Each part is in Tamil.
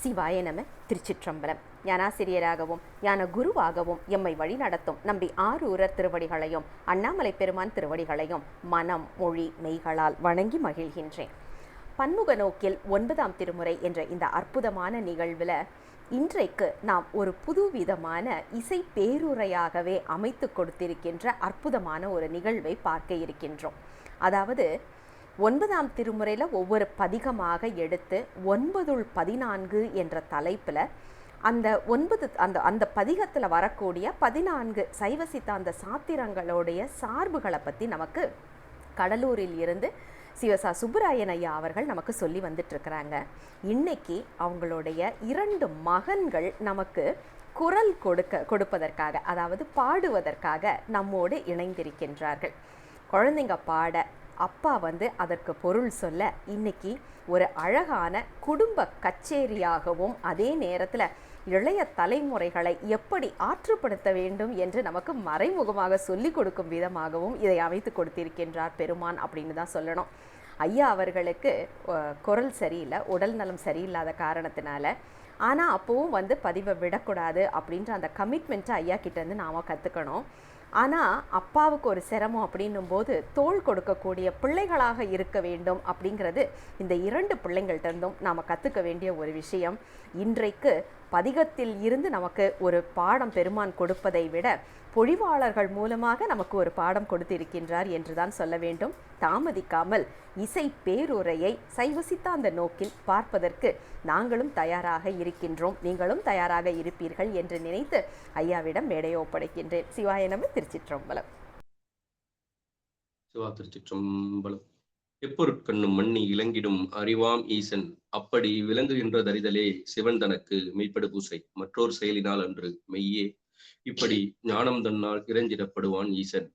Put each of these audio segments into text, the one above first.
சிவாய நம. திருச்சிற்றம்பலம். ஞானாசிரியராகவும் ஞான குருவாகவும் எம்மை வழி நடத்தும் நம்பி ஆரூரர் திருவடிகளையும் அண்ணாமலை பெருமான் திருவடிகளையும் மனம் மொழி மெய்களால் வணங்கி மகிழ்கின்றேன். பன்முக நோக்கில் 9ஆம் திருமுறை என்ற இந்த அற்புதமான நிகழ்வில் இன்றைக்கு நாம் ஒரு புதுவிதமான இசை பேருரையாகவே அமைத்து கொடுத்திருக்கின்ற அற்புதமான ஒரு நிகழ்வை பார்க்க இருக்கின்றோம். அதாவது 9ஆம் திருமுறையில் ஒவ்வொரு பதிகமாக எடுத்து 9-14 என்ற தலைப்பில் அந்த 9 அந்த பதிகத்தில் வரக்கூடிய 14 சைவ சித்தாந்த சாத்திரங்களுடைய சார்புகளை பற்றி நமக்கு கடலூரில் இருந்து சிவசா சுப்புராயன் ஐயா அவர்கள் நமக்கு சொல்லி வந்துட்டுருக்கிறாங்க. இன்னைக்கு அவங்களுடைய 2 மகன்கள் நமக்கு குரல் கொடுப்பதற்காக, அதாவது பாடுவதற்காக நம்மோடு இணைந்திருக்கின்றார்கள். குழந்தைங்க பாட, அப்பா அதற்கு பொருள் சொல்ல, இன்னைக்கு ஒரு அழகான குடும்ப கச்சேரியாகவும் அதே நேரத்தில் இளைய தலைமுறைகளை எப்படி ஆற்றுப்படுத்த வேண்டும் என்று நமக்கு மறைமுகமாக சொல்லிக் கொடுக்கும் விதமாகவும் இதை அமைத்து கொடுத்திருக்கின்றார் பெருமான் அப்படின்னு தான் சொல்லணும். ஐயா அவர்களுக்கு குரல் சரியில்லை, உடல் நலம் சரியில்லாத காரணத்தினால, ஆனால் அப்போவும் பதிவை விடக்கூடாது அப்படின்ற அந்த கமிட்மெண்ட்டை ஐயா கிட்டேருந்து நாம் கற்றுக்கணும். ஆனால் அப்பாவுக்கு ஒரு சிரமம் அப்படின்னும் போது தோள் கொடுக்கக்கூடிய பிள்ளைகளாக இருக்க வேண்டும் அப்படிங்கிறது இந்த 2 பிள்ளைங்கள்கிட்டருந்தும் நாம் கற்றுக்க வேண்டிய ஒரு விஷயம். இன்றைக்கு பதிகத்தில் இருந்து நமக்கு ஒரு பாடம் பெருமான் கொடுப்பதை விட பொழிவாளர்கள் மூலமாக நமக்கு ஒரு பாடம் கொடுத்திருக்கின்றார் என்றுதான் சொல்ல வேண்டும். தாமதிக்காமல் இசை பேருரையை சைவ சித்தாந்த நோக்கில் பார்ப்பதற்கு நாங்களும் தயாராக இருக்கின்றோம், நீங்களும் தயாராக இருப்பீர்கள் என்று நினைத்து ஐயாவிடம் மேடையை ஒப்படைக்கின்றேன். சிவாய நம. திருச்சிற்றம்பலம். சிவா திருச்சிற்றம்பலம். எப்பொருட்கண்ணும் மண்ணி இலங்கிடும் அறிவாம் ஈசன், அப்படி விளங்குகின்ற தரிதலே சிவன் தனக்கு மெய்ப்படு பூசை மற்றொரு செயலினால் அன்று மெய்யே, இப்படி ஞானம் தன்னால் இறைஞ்சிடப்படுவான் ஈசன்.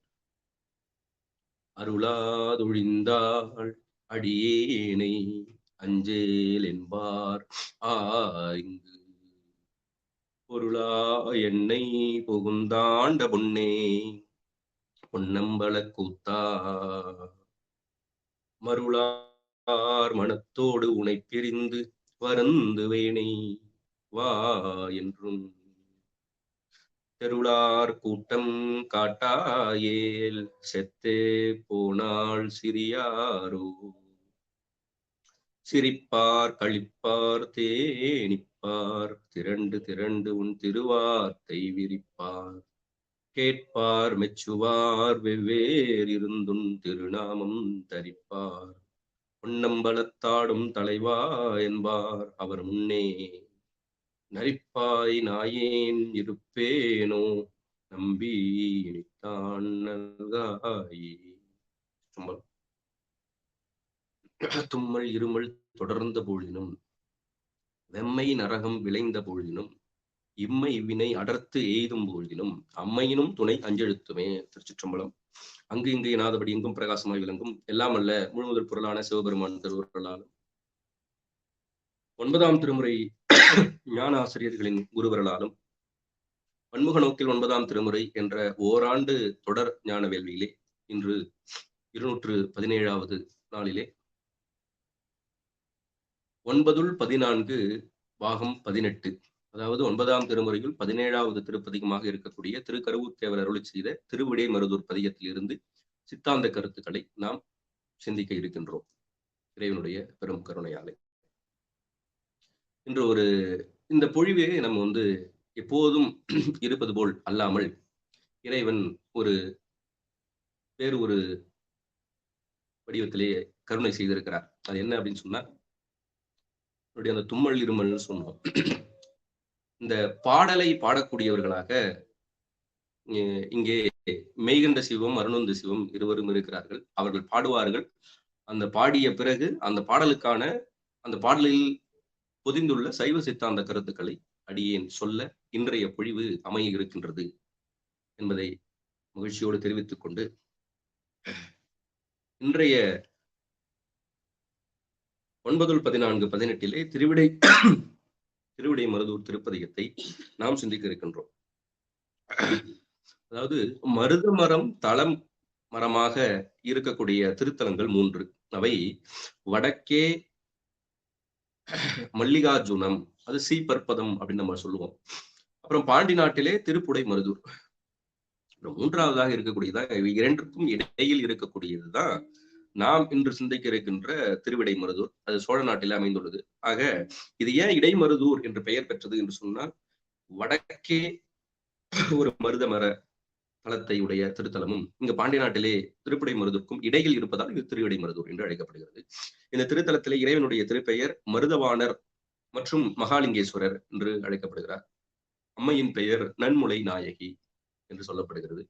அருளாதொழிந்தாள் அடியேனை அஞ்சேல் என்பார் ஆங்கு, பொருளா என்னை புகுந்தாண்ட பொன்னே பொன்னம்பல கூத்தா, மருளார் மனத்தோடு உனை பிரிந்து வருந்துவேனை வா என்றும், தெருளார் கூட்டம் காட்டாயேல் செத்தே போனாள் சிறியாரோ, சிரிப்பார் கழிப்பார் தேனிப்பார் திரண்டு திரண்டு உன் திருவார்த்தை விரிப்பார், கேட்பார் மெச்சுவார் வெவ்வேறிருந்துன் திருநாமம் தரிப்பார், பொன்னம்பலத்தாடும் தலைவா என்பார் அவர் முன்னே, நரிப்பாய் நாயேன் இருப்பேனோ நம்பி இனித்தான் நல்காயே. தும்மல் இருமல் தொடர்ந்த பொழுதினும் வெம்மை நரகம் விளைந்த பொழுதினும் இம்மை வினை அடர்த்து எய்தும் பொழுதினும் அம்மையினும் துணை அஞ்செழுத்துமே. திருச்சிற்றம்பலம். அங்கு இங்கு எனாதபடி எங்கும் பிரகாசமாய் விளங்கும் எல்லாம் அல்ல முழுமுதல் பொருளான சிவபெருமான் திருவருளாலும் 9ஆம் திருமுறை ஞான ஆசிரியர்களின் குருவர்களாலும் பன்முக நோக்கில் 9ஆம் திருமுறை என்ற ஓராண்டு தொடர் ஞான வேள்வியிலே இன்று 217வது நாளிலே 9-14 பாகம் 18, அதாவது 9ஆம் திருமுறையில் 17வது திருப்பதிகமாக இருக்கக்கூடிய திருக்கருவூர் தேவர் அருளி செய்த திருவிடை மருதூர் பதிகத்தில் இருந்து சித்தாந்த கருத்துக்களை நாம் சிந்திக்க இருக்கின்றோம் இறைவனுடைய பெரும் கருணையாலே. இன்று இந்த பொழிவே நம்ம எப்போதும் இருப்பது போல் அல்லாமல் இறைவன் வேறு ஒரு வடிவத்திலே கருணை செய்திருக்கிறார். அது என்ன அப்படின்னு சொன்னா, அந்த தும்மல் இருமல்னு சொன்னோம். இந்த பாடலை பாடக்கூடியவர்களாக இங்கே மெய்கண்ட சிவம் அருணந்த சிவம் இருவரும் இருக்கிறார்கள். அவர்கள் பாடுவார்கள். அந்த பாடிய பிறகு அந்த பாடலில் பொதிந்துள்ள சைவ சித்தாந்த கருத்துக்களை அடியேன் சொல்ல இன்றைய பொழிவு அமைய இருக்கின்றது என்பதை மகிழ்ச்சியோடு தெரிவித்துக் கொண்டு, இன்றைய 9-14-18 திருவிடை மருதூர் திருப்பதிகத்தை நாம் சிந்திக்க இருக்கின்றோம். அதாவது மருத மரம் தளம் மரமாக இருக்கக்கூடிய திருத்தலங்கள் 3. அவை வடக்கே மல்லிகார்ஜுனம் அது சீப்பற்பதம் அப்படின்னு நம்ம சொல்லுவோம். அப்புறம் பாண்டி நாட்டிலே திருப்புடை மருதூர். மூன்றாவதாக இருக்கக்கூடியதான், இவை இரண்டுக்கும் இடையில் இருக்கக்கூடியதுதான் நாம் இன்று சிந்திக்க இருக்கின்ற திருவிடைமருதூர். அது சோழ நாட்டிலே அமைந்துள்ளது. ஆக இது ஏன் இடைமருதூர் என்று பெயர் பெற்றது என்று சொன்னால், வடக்கே ஒரு மருத மர தலத்தை உடைய திருத்தலமும் இங்கு பாண்டிய நாட்டிலே திருப்புடை மருதூருக்கும் இடையில் இருப்பதால் இது திருவிடை மருதூர் என்று அழைக்கப்படுகிறது. இந்த திருத்தலத்திலே இறைவனுடைய திருப்பெயர் மருதவாணர் மற்றும் மகாலிங்கேஸ்வரர் என்று அழைக்கப்படுகிறார். அம்மையின் பெயர் நன்முலை நாயகி என்று சொல்லப்படுகிறது.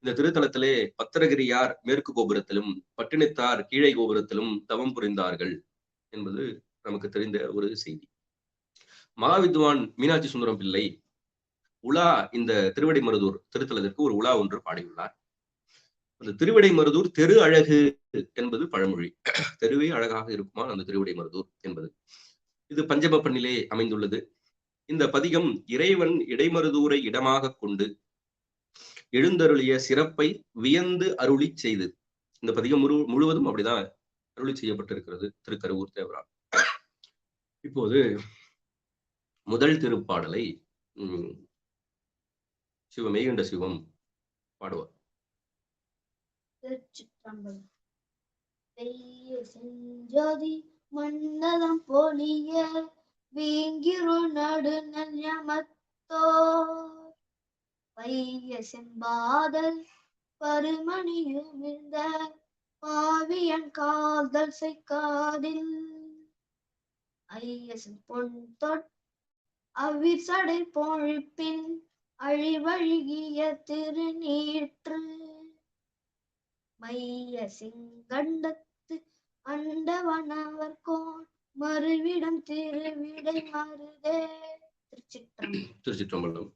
இந்த திருத்தலத்திலே பத்திரகிரியார் மேற்கு கோபுரத்திலும் பட்டினத்தார் கீழே கோபுரத்திலும் தவம் புரிந்தார்கள் என்பது நமக்கு தெரிந்த ஒரு செய்தி. மகாவித்வான் மீனாட்சி சுந்தரம் பிள்ளை உலா இந்த திருவிடைமருதூர் திருத்தலத்திற்கு ஒரு உலா ஒன்று பாடியுள்ளார். அந்த திருவிடைமருதூர் தெரு அழகு என்பது பழமொழி. தெருவே அழகாக இருக்குமா அந்த திருவிடைமருதூர் என்பது. இது பஞ்சமப்பண்ணிலே அமைந்துள்ளது. இந்த பதிகம் இறைவன் இடைமருதூரை இடமாக கொண்டு எழுந்தருளிய சிறப்பை வியந்து அருளி செய்து. இந்த பதிகம் முழுவதும் அப்படிதான் அருளி செய்யப்பட்டிருக்கிறது திருக்கருவூர் தேவரால். இப்போது முதல் திருப்பாடலை மெய்கண்ட சிவம் பாடுவார். மன்னதம் பொலிய வீங்கிரு நடு நன்யமத்தோ பைய செம்பாதல் பருமணியுமிழ்ந்த பாவியன் காதல் செய்காதில் ஐயசன் பொன் தொட் அவ்விர் சடை பொழிப்பின் அழிவழுகிய திருநீற்று மைய சிங்கண்டத்து அண்டவனவர்கோன் மறுவிடம் திருவிடை மருதே. திருச்சிற்றம்பலம்.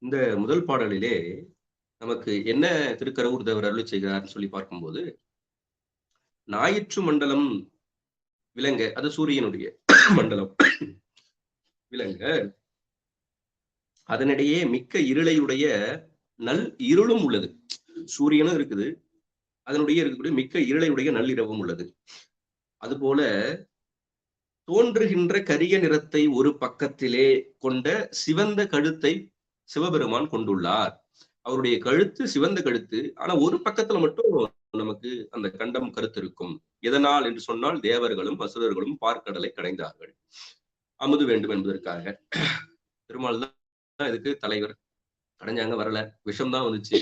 இந்த முதல் பாடலிலே நமக்கு என்ன திருக்கருவூர் தேவர் அருளி செய்கிறார் சொல்லி பார்க்கும்போது, ஞாயிற்று மண்டலம் விளங்க, அது சூரியனுடைய மண்டலம் விளங்க, அதனிடையே மிக்க இருளையுடைய நல் இருளும் உள்ளது. சூரியனும் இருக்குது, அதனுடைய இருக்கக்கூடிய மிக்க இருளையுடைய நள்ளிரவும் உள்ளது. அதுபோல தோன்றுகின்ற கரிய நிறத்தை ஒரு பக்கத்திலே கொண்ட சிவந்த கழுத்தை சிவபெருமான் கொண்டுள்ளார். அவருடைய கழுத்து சிவந்த கழுத்து. ஆனா ஒரு பக்கத்துல மட்டும் நமக்கு அந்த கண்டம் கருத்து இருக்கும். எதனால் என்று சொன்னால், தேவர்களும் அசுரர்களும் பார்க்கடலை கடைந்தார்கள் அமுது வேண்டும் என்பதற்காக. பெருமாள் தான் இதுக்கு தலைவர். கடைஞ்சாங்க, வரல, விஷம்தான் வந்துச்சு,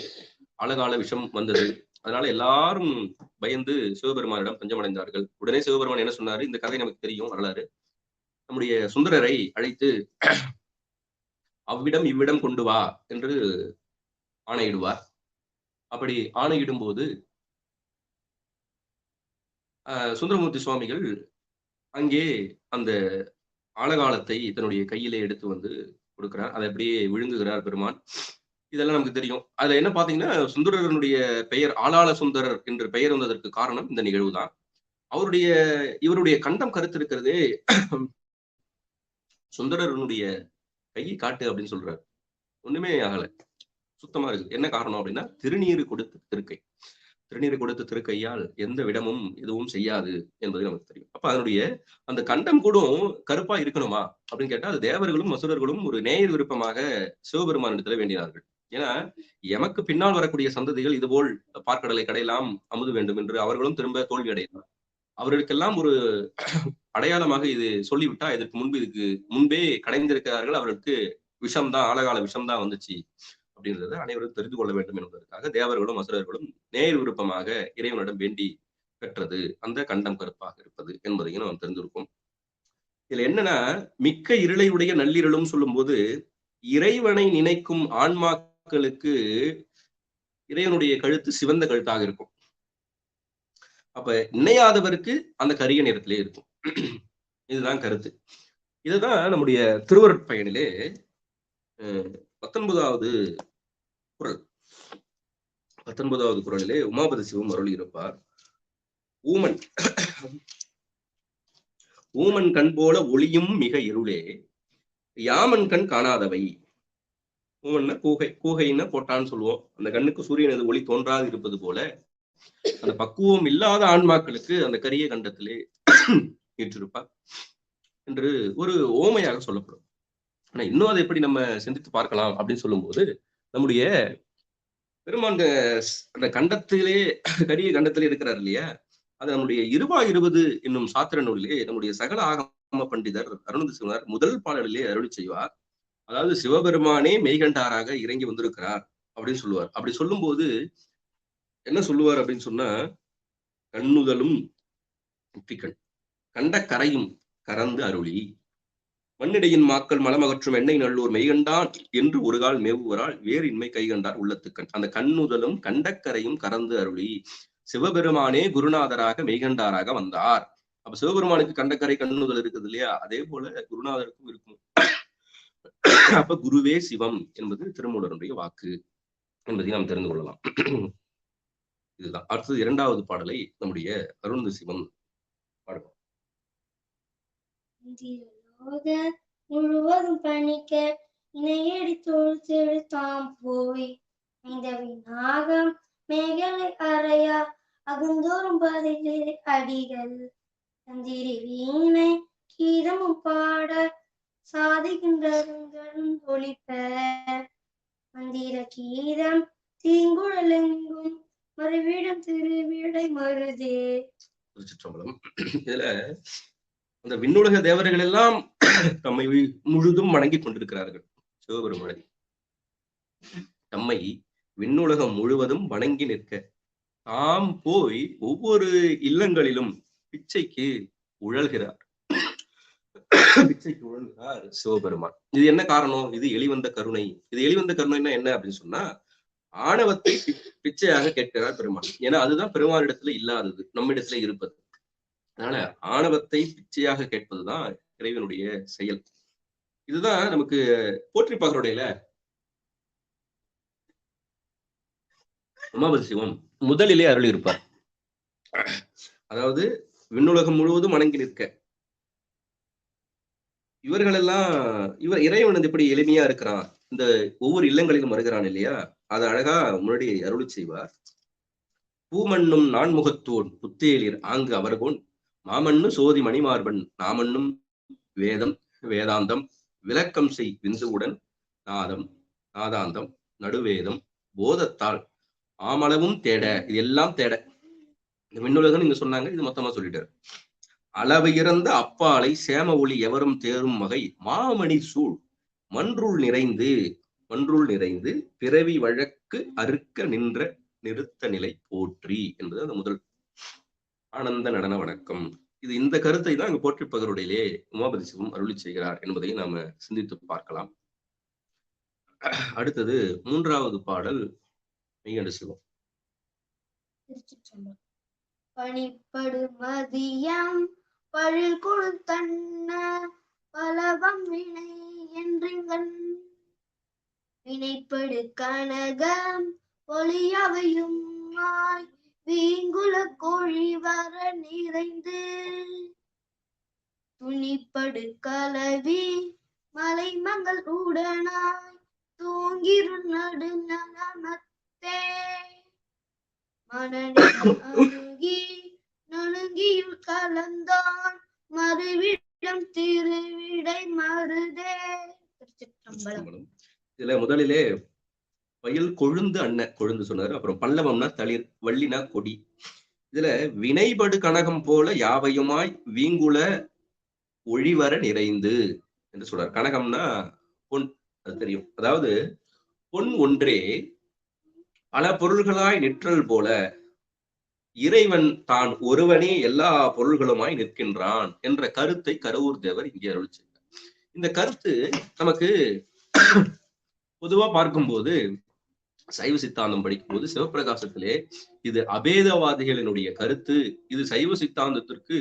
அழகால விஷம் வந்தது. அதனால எல்லாரும் பயந்து சிவபெருமானிடம் பஞ்சமடைந்தார்கள். உடனே சிவபெருமான் என்ன சொன்னாரு, இந்த கதை நமக்கு தெரியும், வரலாறு. நம்முடைய சுந்தரரை அழைத்து அவ்விடம் இவ்விடம் கொண்டு வா என்று ஆணையிடுவார். அப்படி ஆணையிடும் போது சுந்தரமூர்த்தி சுவாமிகள் அங்கே அந்த ஆழகாலத்தை தன்னுடைய கையிலே எடுத்து வந்து கொடுக்கிறார். அதை அப்படியே விழுங்குகிறார் பெருமான். இதெல்லாம் நமக்கு தெரியும். அதுல என்ன பாத்தீங்கன்னா, சுந்தரனுடைய பெயர் ஆளாள சுந்தரர் என்று பெயர் வந்ததற்கு காரணம் இந்த நிகழ்வு தான். இவருடைய கண்டம் கருத்து இருக்கிறதே, சுந்தரனுடைய கையை காட்டு அப்படின்னு சொல்றாரு. ஒண்ணுமே ஆகல, சுத்தமா இருக்குது. என்ன காரணம் அப்படின்னா, திருநீறு கொடுத்த திருக்கை. திருநீறு கொடுத்த திருக்கையால் எந்த விடமும் எதுவும் செய்யாது என்பது நமக்கு தெரியும். அப்ப அதனுடைய அந்த கண்டம் கூட கருப்பா இருக்கணுமா அப்படின்னு கேட்டா, அது தேவர்களும் அசுரர்களும் ஒரு நேர் விருப்பமாக சிவபெருமானிடத்துல வேண்டினார்கள். ஏன்னா, எமக்கு பின்னால் வரக்கூடிய சந்ததிகள் இதுபோல் பார்க்கடலை கடையெல்லாம் அமுது வேண்டும் என்று அவர்களும் திரும்ப தோல்வி அடையலாம். அவர்களுக்கெல்லாம் ஒரு அடையாளமாக இது சொல்லிவிட்டா, இதுக்கு முன்பே கடைந்திருக்கிறார்கள், அவர்களுக்கு விஷம்தான், ஆழகால விஷம்தான் வந்துச்சு அப்படின்றத அனைவரும் தெரிந்து கொள்ள வேண்டும் என்பதற்காக தேவர்களும் அசுரர்களும் நேர் விருப்பமாக இறைவனிடம் வேண்டி பெற்றது அந்த கண்டம் கருப்பாக இருப்பது என்பதையும் நாம் தெரிந்திருக்கோம். இதுல என்னன்னா, மிக்க இருளையுடைய நள்ளிரலும் சொல்லும் போது, இறைவனை நினைக்கும் ஆன்மாக்களுக்கு இறைவனுடைய கழுத்து சிவந்த கழுத்தாக இருக்கும். அப்ப நினையாதவருக்கு அந்த கரிய நிறத்திலே இருக்கும். இதுதான் கருத்து. இதுதான் நம்முடைய திருவருட்பயனிலே 19வது குறள். 19வது குறளிலே உமாபதி சிவம் அருளி இருப்பார். ஊமன் கண் போல ஒளியும் மிக இருளே, யாமன் கண் காணாதவை. ஊமன்னா கூகைன்னா போட்டான்னு சொல்லுவோம். அந்த கண்ணுக்கு சூரியனது ஒளி தோன்றாது இருப்பது போல, அந்த பக்குவம் இல்லாத ஆன்மாக்களுக்கு அந்த கரிய கண்டத்திலே ஏற்றிருப்பார் என்று ஒரு ஓமையாக சொல்லப்படும். ஆனா இன்னும் அதை எப்படி நம்ம சிந்தித்து பார்க்கலாம் அப்படின்னு சொல்லும்போது, நம்முடைய பெருமான் அந்த கண்டத்திலே கரிய கண்டத்திலே இருக்கிறார் இல்லையா, அது நம்முடைய 20 என்னும் சாத்திர நூலிலே நம்முடைய சகல ஆகம பண்டிதர் அருணந்தி சிவனார் முதல் பாடலிலே அருளி செய்வார். அதாவது சிவபெருமானே மெய்கண்டாராக இறங்கி வந்திருக்கிறார் அப்படின்னு சொல்லுவார். அப்படி சொல்லும்போது என்ன சொல்லுவார் அப்படின்னு சொன்னா, கண்ணுதலும் நெற்றிக்கண் கண்ட கரையும் கறந்து அருளி மண்ணிடையின் மாக்கள் மலமகற்றும் எண்ணெய் நல்லூர் மெய்கண்டான் என்று ஒரு கால் மேவுவரால் வேறு இன்மை கைகண்டார் உள்ளத்துக்கண். அந்த கண்ணுதலும் கண்டக்கரையும் கறந்து அருளி சிவபெருமானே குருநாதராக மெய்கண்டாராக வந்தார். அப்ப சிவபெருமானுக்கு கண்டக்கரை கண்ணுதல் இருக்குது இல்லையா, அதே போல குருநாதருக்கும் இருக்கும். அப்ப குருவே சிவம் என்பது திருமூலருடைய வாக்கு என்பதை நாம் தெரிந்து கொள்ளலாம். இதுதான். அடுத்தது 2வது பாடலை நம்முடைய அருணந்தி சிவம் பாடுவோம். முழுவதும் பணிக்க இணையடி தொழுத்தெழு தாம் போய் நாகம் மேகலை அறையா அகந்தோறும் பதிலே அடிகள் தந்திரி வீணை கீதமும் பாட சாதிக்கின்றதும் ஒளிப்ப மந்திர கீதம் தீங்குழலெங்கும் மறுவிடம் திருவிடை மருதே. திருச்சிற்றம்பலம். இதுல அந்த விண்ணுலக தேவர்கள் எல்லாம் தம்மை முழுதும் வணங்கி கொண்டிருக்கிறார்கள். சிவபெருமானை தம்மை விண்ணுலகம் முழுவதும் வணங்கி நிற்க தாம் போய் ஒவ்வொரு இல்லங்களிலும் பிச்சைக்கு உழல்கிறார். பிச்சைக்கு உழல்கிறார் சிவபெருமான். இது என்ன காரணம்? இது எளிவந்த கருணை. இது எளிவந்த கருணைன்னா என்ன அப்படின்னு சொன்னா, ஆணவத்தை பிச்சையாக கேட்கிறார் பெருமான். ஏன்னா அதுதான் பெருமானிடத்துல இல்லாதது, நம்மிடத்துல இருப்பது. அதனால ஆணவத்தை பிச்சையாக கேட்பதுதான் இறைவனுடைய செயல். இதுதான் நமக்கு போற்றி பகருடையில உமாபதி சிவம் முதலிலே அருள் இருப்பார். அதாவது விண்ணுலகம் முழுவதும் வணங்கி நிற்க இவர்களெல்லாம் இறைவன் எப்படி எளிமையா இருக்கிறான், இந்த ஒவ்வொரு இல்லங்களிலும் வருகிறான் இல்லையா, அது அழகா முன்னாடி அருளி செய்வார். பூமண்ணும் நான்முகத்தோன் புத்தேலிர் ஆங்கு அவர்கோன் மாமண்ணு சோதி மணிமார்பன் நாமண்ணும் வேதம் வேதாந்தம் விளக்கம் செய் விந்துவுடன் நாதம் நாதாந்தம் நடுவேதம் போதத்தால் ஆமளவும் தேட. இது எல்லாம் தேட. இந்த விண்ணுலகம் நீங்க சொன்னாங்க, இது மொத்தமா சொல்லிட்டாரு. அளவு இறந்த அப்பாலை சேம ஒளி எவரும் தேரும் வகை மாமணி சூழ் மன்றுள் நிறைந்து பிறவி வழக்கு அறுக்க நின்ற நிறுத்த நிலை போற்றி என்பது அந்த முதல் ஆனந்த நடன வணக்கம். இது இந்த கருத்தை தான் அங்கு போற்றி பகருடையிலே உமாபதி சிவம் அருளி செய்கிறார் என்பதை நாம சிந்தித்து பார்க்கலாம். அடுத்தது 3வது பாடல் மெய்கண்ட சிவம். பணிப்படு மதியம் பழில் கொடுத்தன்ன பலவம் வினை என்றிங்கன் வினைப்படு கனகம் ஒளியவையும் வீங்குல கோழி வர நிறைந்து துணிப்படு கலவி மலை மங்கள் உடனாய் தூங்கிரு நடு நலமத்தே மனநே அணுகி நணுகியுள் கலந்தான் மறுவிடம் திருவிடை மருதே. திருச்சிற்றம்பலம். இதுல முதலிலே வயல் கொழுந்து கொழுந்து சொன்னாரு. அப்புறம் பல்லவம்னா தளிர், வள்ளினா கொடி. இதுல வினைபடு கனகம் போல யாவையுமாய் வீங்குல ஒழிவர நிறைந்து என்று சொல்றாரு. கனகம்னா பொன், அது தெரியும். அதாவது பொன் ஒன்றே பல பொருள்களாய் நிற்றல் போல இறைவன் தான் ஒருவனே எல்லா பொருள்களுமாய் நிற்கின்றான் என்ற கருத்தை கருவூர் தேவர் இங்கே அருள் செய்தார். இந்த கருத்து நமக்கு பொதுவா பார்க்கும்போது சைவ சித்தாந்தம் படிக்கும் போது சிவப்பிரகாசத்திலே இது அபேதவாதிகளினுடைய கருத்து, இது சைவ சித்தாந்தத்திற்கு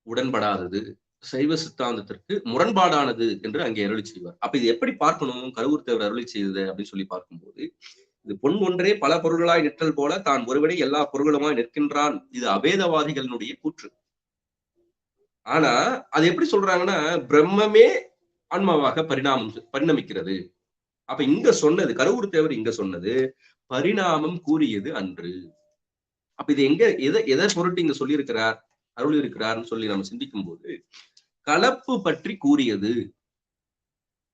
உடன்படாதது, சைவ சித்தாந்தத்திற்கு முரண்பாடானது என்று அங்கே அருளி செய்வார். அப்ப இது எப்படி பார்க்கணும், கருவூர் தேவர் அருளி செய்தது அப்படின்னு சொல்லி பார்க்கும்போது, இது பொன் ஒன்றே பல பொருள்களாய் நிற்றல் போல தான் ஒருவனே எல்லா பொருள்களுமாய் நிற்கின்றான், இது அபேதவாதிகளினுடைய கூற்று. ஆனா அது எப்படி சொல்றாங்கன்னா, பிரம்மமே ஆன்மாவாக பரிணமிக்கிறது. அப்ப இங்க சொன்னது கருவூர் தேவர் இங்க சொன்னது பரிணாமம் கூறியது அன்று. அப்ப இது எங்க எதை பொருட்டு இங்க சொல்லி இருக்கிறார், அருள் இருக்கிறார்னு சொல்லி நம்ம சிந்திக்கும் போது கலப்பு பற்றி கூறியது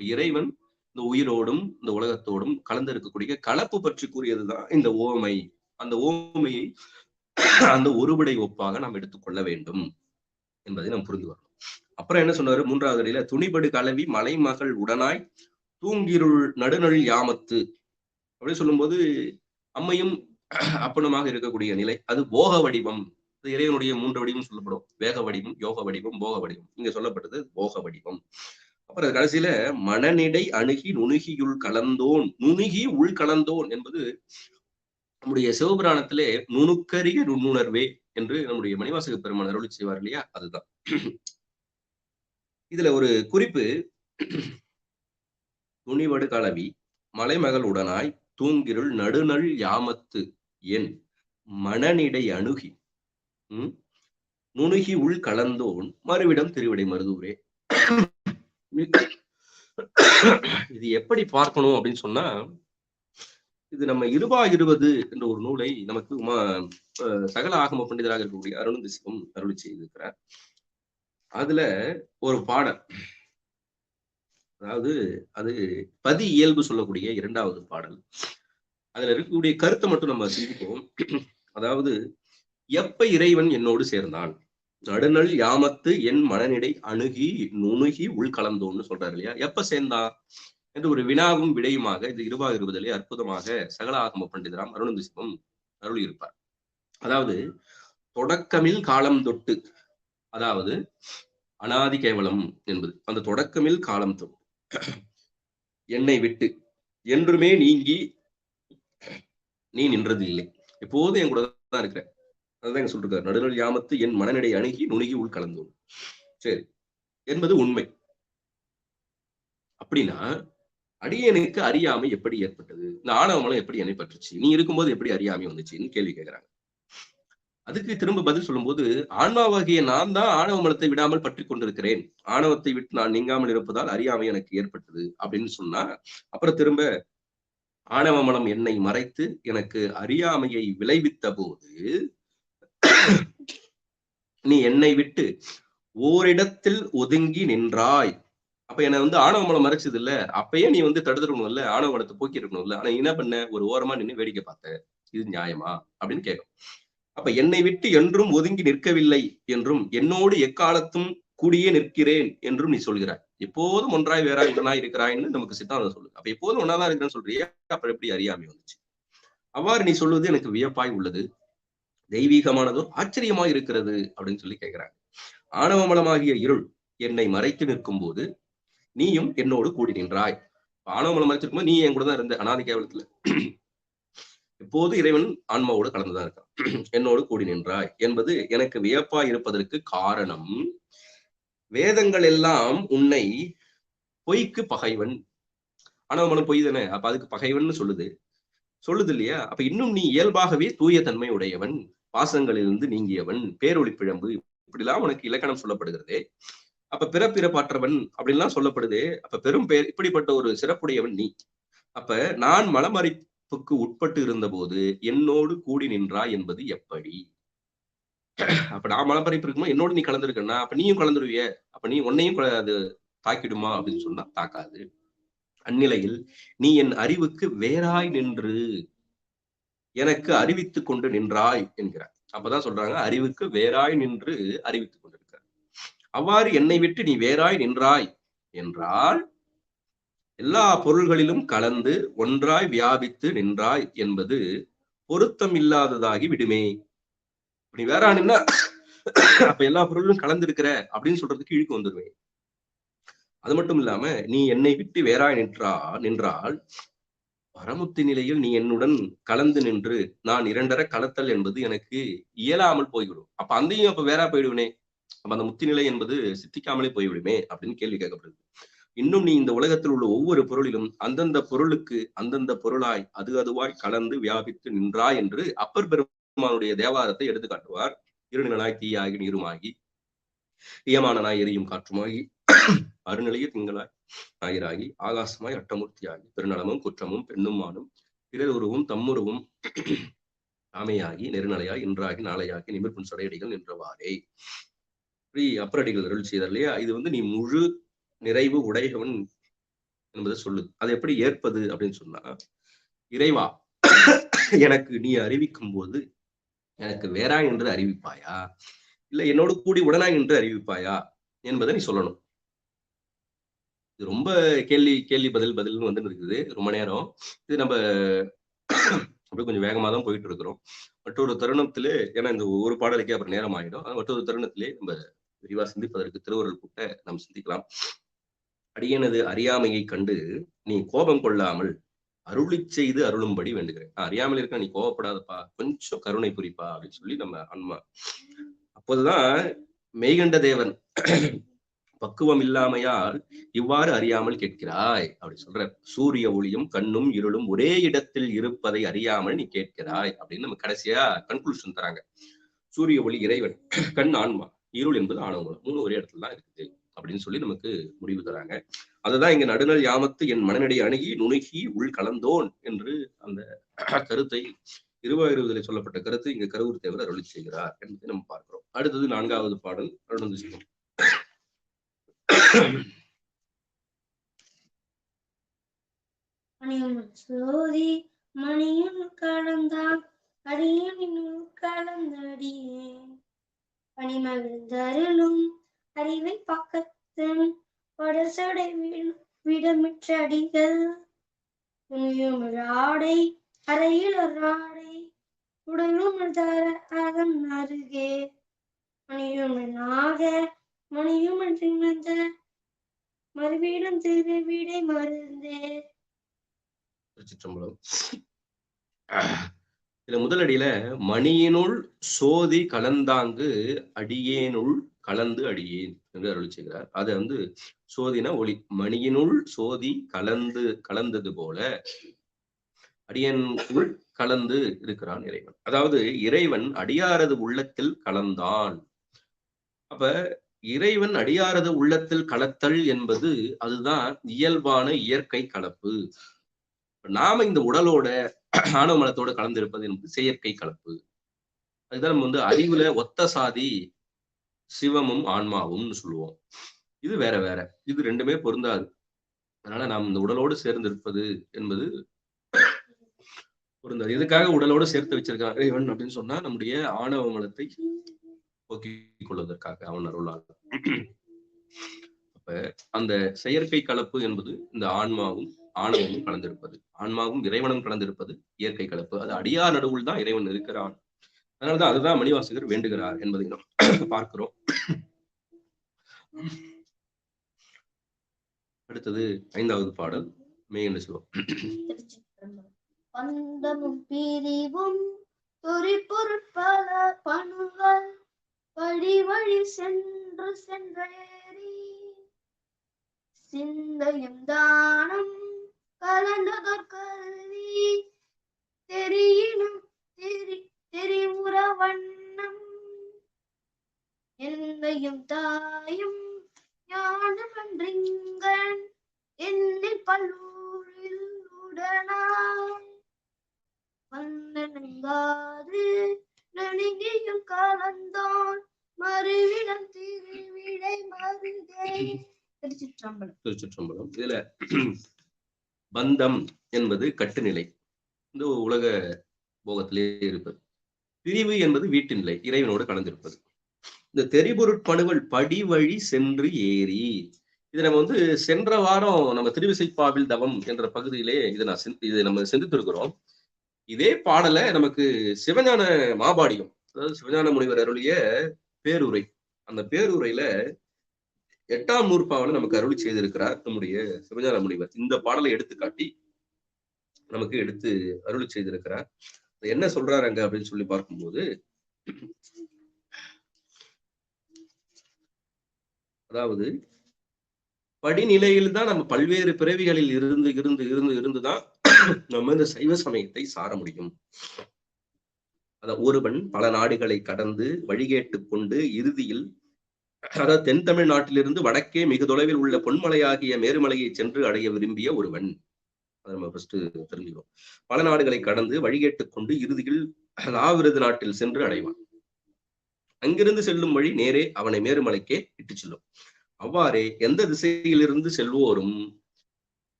இறைவன் இந்த உயிரோடும் இந்த உலகத்தோடும் கலந்து இருக்கக்கூடிய கலப்பு பற்றி கூறியதுதான் இந்த ஓமை. அந்த ஓமையை அந்த ஒருபடை ஒப்பாக நாம் எடுத்துக்கொள்ள வேண்டும் என்பதை நாம் புரிந்து வரணும். அப்புறம் என்ன சொன்னாரு 3வது அடியில, துணிபடு கலவி மலைமகள் உடனாய் தூங்கிருள் நடுநல் யாமத்து அப்படின்னு சொல்லும்போது அம்மையும் அப்பனுமாக இருக்கக்கூடிய நிலை, அது போக வடிவம். இறைவனுடைய 3 வடிவம் சொல்லப்படும். வேக வடிவம், யோக வடிவம், போக வடிவம். இங்க சொல்லப்பட்டது போக வடிவம். அப்புறம் கடைசியில மனநிடை அணுகி நுணுகியுள் கலந்தோன், நுணுகி உள் கலந்தோன் என்பது நம்முடைய சிவபுராணத்திலே நுணுக்கரிய நுண்ணுணர்வே என்று நம்முடைய மணிவாசக பெருமான் அருளி செய்வார் இல்லையா, அதுதான். இதுல ஒரு குறிப்பு, துணிவடு கலவி மலைமகள் உடனாய் தூங்கிருள் நடுநல் யாமத்து என் மனநிடை அணுகி நுணுகி உள் கலந்தோன் மறுவிடம் திருவிடை மருதூரே. இது எப்படி பார்க்கணும் அப்படின்னு சொன்னா, இது நம்ம 20 என்ற ஒரு நூலை நமக்கு சகல ஆகம பண்டிதராக இருக்கக்கூடிய அருணந்தி சிவம் அருளி செய்திருக்கிறார். அதுல ஒரு பாடல், அதாவது அது பதி இயல்பு சொல்லக்கூடிய 2வது பாடல். அதுல இருக்கக்கூடிய கருத்தை மட்டும் நம்ம சிந்திப்போம். அதாவது, எப்ப இறைவன் என்னோடு சேர்ந்தான், நடுநல் யாமத்து என் மனநிடை அணுகி நுணுகி உள்கலந்தோன்னு சொல்றாரு இல்லையா, எப்ப சேர்ந்தான் என்று ஒரு வினாவும் விடையுமாக இது 20 அற்புதமாக சகல ஆகம பண்டிதராம் அருணந்தி சிவம் அருளி இருப்பார். அதாவது, தொடக்கமில் காலம் தொட்டு, அதாவது அனாதி கேவலம் என்பது அந்த தொடக்கமில் காலம் தொட்டு என்னை விட்டு என்றுமே நீங்கி நீ நின்றது இல்லை, எப்போதும் என் கூட தான் இருக்கிற. அதுதான் எங்க சொல்லிருக்காரு, நடுநல் யாமத்து என் மனநிலை அணுகி நுணுகி உள் கலந்தோம். சரி, என்பது உண்மை. அப்படின்னா அடியனுக்கு அறியாமை எப்படி ஏற்பட்டது, இந்த ஆணவமலம் எப்படி என்னை பற்றுச்சு, நீ இருக்கும்போது எப்படி அறியாமை வந்துச்சுன்னு கேள்வி கேட்கிறாங்க. அதுக்கு திரும்ப பதில் சொல்லும்போது, ஆன்மாவாகிய நான் தான் ஆணவ மலத்தை விடாமல் பற்றி கொண்டிருக்கிறேன், ஆணவத்தை விட்டு நான் நீங்காமல் இருப்பதால் அறியாமை எனக்கு ஏற்பட்டது அப்படின்னு சொன்னா, அப்புறம் திரும்ப ஆணவ மலம் என்னை மறைத்து எனக்கு அறியாமையை விளைவித்த போது நீ என்னை விட்டு ஓரிடத்தில் ஒதுங்கி நின்றாய். அப்ப என்னை ஆணவ மலம் மறைச்சது இல்ல, அப்பயே நீ தடுத்துருக்கணும் இல்ல, ஆணவ மலத்தை போக்கி இருக்கணும் இல்ல, ஆனா என்ன பண்ண, ஒரு ஓரமா நின்று வேடிக்கை பார்த்த, இது நியாயமா அப்படின்னு கேட்கும். அப்ப என்னை விட்டு என்றும் ஒதுங்கி நிற்கவில்லை என்றும் என்னோடு எக்காலத்தும் கூடியே நிற்கிறேன் என்றும் நீ சொல்கிறாய், எப்போதும் ஒன்றாய் வேறாய் உடனாய் இருக்கிறாய்ன்னு நமக்கு சித்தாந்தம் சொல்லுது. அப்ப எப்போதும் ஒன்னாதான் இருக்கிறேன்னு சொல்றியே, அப்புறம் எப்படி அறியாமை வந்துச்சு? அவ்வாறு நீ சொல்வது எனக்கு வியப்பாய் உள்ளது, தெய்வீகமானதோ ஆச்சரியமாய் இருக்கிறது அப்படின்னு சொல்லி கேட்கிறாங்க. ஆணவ மலமாகிய இருள் என்னை மறைத்து நிற்கும் போது நீயும் என்னோடு கூடி நின்றாய். ஆணவ மலம் மறைச்சிருக்கும் போது நீ என் கூட தான் இருந்த, அனாதி கேவலத்துல எப்போது இறைவன் ஆன்மாவோடு கலந்துதான் இருக்கான், என்னோடு கூடி நின்றாய் என்பது எனக்கு வியப்பாய் இருப்பதற்கு காரணம், வேதங்கள் எல்லாம் உன்னை பொய்க்கு பகைவன், ஆணவ மலம் பொய் தானே, அப்ப அதுக்கு பகைவன் சொல்லுது இல்லையா? அப்ப இன்னும் நீ இயல்பாகவே தூய தன்மை உடையவன், பாசங்களிலிருந்து நீங்கியவன், பேரொளி பிழம்பு, இப்படிலாம் உனக்கு இலக்கணம் சொல்லப்படுகிறதே. அப்ப பிறப்பிறப்பாற்றவன் அப்படின்லாம் சொல்லப்படுதே. அப்ப பெரும் பேர் இப்படிப்பட்ட ஒரு சிறப்புடையவன் நீ. அப்ப நான் மலமறைப்புக்கு உட்பட்டு இருந்த போது என்னோடு கூடி நின்றாய் என்பது எப்படி? அப்ப நான் மலமறைப்பு இருக்கும்போது என்னோடு நீ கலந்துருக்கா, அப்ப நீயும் கலந்துருவிய, அப்ப நீ உன்னையும் அது தாக்கிடுமா அப்படின்னு சொன்னா தாக்காது. அந்நிலையில் நீ என் அறிவுக்கு வேறாய் நின்று எனக்கு அறிவித்துக் கொண்டு நின்றாய் என்கிறார். அப்பதான் சொல்றாங்க, அறிவுக்கு வேறாய் நின்று அறிவித்துக் கொண்டிருக்கிறார். அவ்வாறு என்னை விட்டு நீ வேறாய் நின்றாய் என்றால் எல்லா பொருள்களிலும் கலந்து ஒன்றாய் வியாபித்து நின்றாய் என்பது பொருத்தம் இல்லாததாகி விடுமே. நீ வேறா நின்னா அப்ப எல்லா பொருளும் கலந்திருக்கிற அப்படின்னு சொல்றதுக்கு இழுக்கு வந்துருவேன். அது மட்டும் இல்லாம நீ என்னை விட்டு வேறாய் நின்றால் பரமுத்தி நிலையில் நீ என்னுடன் கலந்து நின்று நான் இரண்டரை கலத்தல் என்பது எனக்கு இயலாமல் போய்விடும். அப்ப அந்தையும் அப்ப வேறா போயிடுவேனே, அப்ப அந்த முத்தி நிலை என்பது சித்திக்காமலே போய்விடுமே அப்படின்னு கேள்வி கேட்கப்படுது. இன்னும் நீ இந்த உலகத்தில் உள்ள ஒவ்வொரு பொருளிலும் அந்தந்த பொருளுக்கு அந்தந்த பொருளாய் அதுவாய் கலந்து வியாபித்து நின்றாய் என்று அப்பர் பெருமானுடைய தேவாரத்தை எடுத்து காட்டுவார். இருநிலனாய் தீயாகி நீருமாகி இயமானனாய் எரியும் காற்றுமாகி அருநிலைய திங்களாய் ஞாயிறாகி ஆகாசமாய் அட்டமூர்த்தியாகி பெருநலமும் குற்றமும் பெண்ணும் மானும் பிறருருவும் தம்முருவும் ஆமையாகி நெருநிலையாய் இன்றாகி நாளையாகி நிமிர்புன் சடையடிகள் நின்றவாறே. அப்பரடிகள் அருள் செய்தார் இல்லையா? இது நீ முழு நிறைவு உடையவன் என்பதை சொல்லுது. அதை எப்படி ஏற்பது அப்படின்னு சொன்னா, இறைவா எனக்கு நீ அறிவிக்கும் போது எனக்கு வேறா என்று அறிவிப்பாயா, இல்ல என்னோடு கூடி உடனா என்று அறிவிப்பாயா என்பதை நீ சொல்லணும். இது ரொம்ப கேள்வி பதில்னு வந்து இருக்குது ரொம்ப நேரம். இது நம்ம அப்படியே கொஞ்சம் வேகமா தான் போயிட்டு இருக்கிறோம். மற்றொரு தருணத்திலே, ஏன்னா இந்த ஒரு பாடலுக்கே அப்புறம் நேரம் ஆயிடும். மற்றொரு தருணத்திலே நம்ம விரிவா சிந்திப்பதற்கு திருவருள் கூட்ட நாம் சிந்திக்கலாம். அடியனது அறியாமையை கண்டு நீ கோபம் கொள்ளாமல் அருளி செய்து அருளும்படி வேண்டுகிறேன். அறியாமல் இருக்க நீ கோவப்படாதப்பா, கொஞ்சம் கருணை புரிப்பா அப்படின்னு சொல்லி நம்ம ஆன்மா. அப்போதுதான் மெய்கண்ட தேவன் பக்குவம் இல்லாமையால் இவ்வாறு அறியாமல் கேட்கிறாய் அப்படி சொல்ற. சூரிய ஒளியும் கண்ணும் இருளும் ஒரே இடத்தில் இருப்பதை அறியாமல் நீ கேட்கிறாய் அப்படின்னு நம்ம கடைசியா கன்க்ளூஷன் தராங்க. சூரிய ஒளி இறைவன், கண் ஆன்மா, இருள் என்பது ஆணவம், 3 ஒரே இடத்துல தான் இருக்குது அப்படின்னு சொல்லி நமக்கு முடிவு தராங்க. அதுதான் இங்க நடுநல் யாமத்து என் மனநடை அணுகி நுணுகி உள் கலந்தோன் என்று அந்த கருத்தை இருவாயிருவதிலே சொல்லப்பட்ட கருத்து இங்க கருவூர் தேவர் அருளி செய்கிறார் என்பதை நம்ம பார்க்கிறோம். அடுத்தது 4வது பாடல் அருணந்து சிவம். சோதி மணியும் கலந்தான் அடியனுள் கலந்தடியேன் பணிமகிழ்ந்தருளும் அறிவை பக்கத்தன் படசடை விடமிற்ற அடிகள் துணியும் ஆடை அறையில் ஒரு ஆடை உடலும் தர அதன் அருகே மணியும் நாக மணியும் மறுவீடும் திருவிடை மருந்தே. திருச்சிற்றம்பலம். இதுல முதலடியில மணியினுள் சோதி கலந்தாங்கு அடியேனுள் கலந்து அடியேன் என்று அருளி செய்கிறார். அது வந்து சோதினா ஒளி, மணியினுள் சோதி கலந்தது போல அடியனுள் கலந்து இருக்கிறான் இறைவன். அதாவது இறைவன் அடியாரது உள்ளத்தில் கலந்தான். அப்ப இறைவன் அடியாரது உள்ளத்தில் கலத்தல் என்பது அதுதான் இயல்பான இயற்கை கலப்பு. நாம இந்த உடலோட ஆணவ மலத்தோட கலந்திருப்பது என்பது செயற்கை கலப்பு. அதுதான் நம்ம வந்து அறிவுல ஒத்த சாதி சிவமும் ஆன்மாவும் சொல்லுவோம். இது வேற வேற, இது ரெண்டுமே பொருந்தாது. அதனால நாம் இந்த உடலோடு சேர்ந்திருப்பது என்பது பொருந்தாது. இதுக்காக உடலோடு சேர்த்து வச்சிருக்கான் இறைவன் அப்படின்னு சொன்னா நம்முடைய ஆணவ மலத்தை போக்கிக் கொள்வதற்காக அவன் அருளால். அப்ப அந்த செயற்கை கலப்பு என்பது இந்த ஆன்மாவும் ஆணவமும் கலந்திருப்பது, ஆன்மாவும் இறைவனும் கலந்திருப்பது இயற்கை கலப்பு. அது அடியார் நடுவுள் தான் இறைவன் இருக்கிறான். அதனாலதான் அதுதான் மணிவாசகர் வேண்டுகிறார் என்பதை நாம் பார்க்கிறோம். அடுத்தது 5வது பாடல் மெய்கண்ட சிவம். பந்தமும் பிரிவும் பொருட்பல பணுகள் வழி வழி சென்றேறி சிந்தையும் தானம் கலந்ததற்கல்வி தெரியினும் தெரிவுற வண்ணம் எந்தையும் தாயும் ஞானமன்றிங்கன் என்னில் பல்லூரில் உடனாய் வந்தனங்காது நெருங்கியும் கலந்தான் மறுவிடம் திருவிடை மருதே. திருச்சிற்றம்பலம். திருச்சிற்றம்பலம். இதுல பந்தம் என்பது கட்டுநிலை, இந்த உலக போகத்திலே இருப்பது. பிரிவு என்பது வீட்டு நிலை, இறைவனோடு கலந்திருப்பது. இந்த தெரிபொருட்பணுவல் படி வழி சென்று ஏறி, இது நம்ம வந்து சென்ற வாரம் நம்ம திருவிசைப்பாவில் தவம் என்ற பகுதியிலே இதை நம்ம சிந்தித்திருக்கிறோம். இதே பாடல நமக்கு சிவஞான மாபாடியம், அதாவது சிவஞான முனிவர் அருளிய பேருரை, அந்த பேருரையில 8ஆம் நூற்பாவில நமக்கு அருளி செய்திருக்கிறார் நம்முடைய சிவஞான முனிவர். இந்த பாடலை எடுத்துக்காட்டி நமக்கு எடுத்து அருளி செய்திருக்கிறார். என்ன சொல்றாரு அங்க அப்படின்னு சொல்லி பார்க்கும்போது, அதாவது படிநிலையில் தான் நம்ம பல்வேறு பிறவிகளில் இருந்துதான் நம்ம இந்த சைவ சமயத்தை சார முடியும். ஒருவன் பல நாடுகளை கடந்து வழிகேட்டு கொண்டு இறுதியில், அதாவது தென் தமிழ் நாட்டிலிருந்து வடக்கே மிக தொலைவில் உள்ள பொன்மலையாகிய மேருமலையை சென்று அடைய விரும்பிய ஒருவன். அதை நம்ம ஃபர்ஸ்ட் தெரிஞ்சுக்கிறோம். பல நாடுகளை கடந்து வழிகேட்டு கொண்டு இறுதியில் லாவிருது நாட்டில் சென்று அடைவான். அங்கிருந்து செல்லும் வழி நேரே அவனை மேருமலைக்கே இட்டு செல்லும். அவ்வாறே எந்த திசையிலிருந்து செல்வோரும்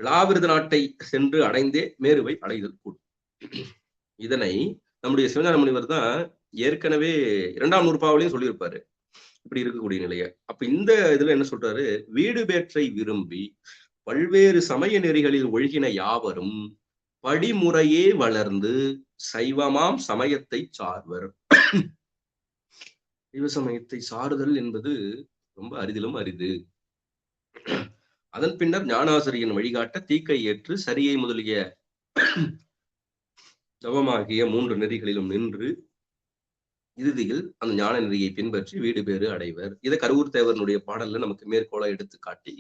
லாவிருது நாட்டை சென்று அடைந்தே மேருவை அடைதல் கூடும். இதனை நம்முடைய சிவஞான முனிவர் தான் ஏற்கனவே 2ஆம் நூற்பாவிலையும் சொல்லியிருப்பாரு இப்படி இருக்கக்கூடிய நிலைய. அப்ப இந்த இதுல என்ன சொல்றாரு, வீடு பேற்றை விரும்பி பல்வேறு சமய நெறிகளில் ஒழுகின யாவரும் படிமுறையே வளர்ந்து சைவமாம் சமயத்தை சார்வர். சைவ சமயத்தை சாருதல் என்பது ரொம்ப அரிதிலும் அரிது. அதன் பின்னர் ஞானாசிரியன் வழிகாட்ட தீக்கை ஏற்று சரியை முதலிய தவமாகிய 3 நெறிகளிலும் நின்று இறுதியில் அந்த ஞான நெறியை பின்பற்றி வீடு பேறு அடைவர். இதை கருவூர் தேவனுடைய பாடல்ல நமக்கு மேற்கோளை எடுத்து காட்டி,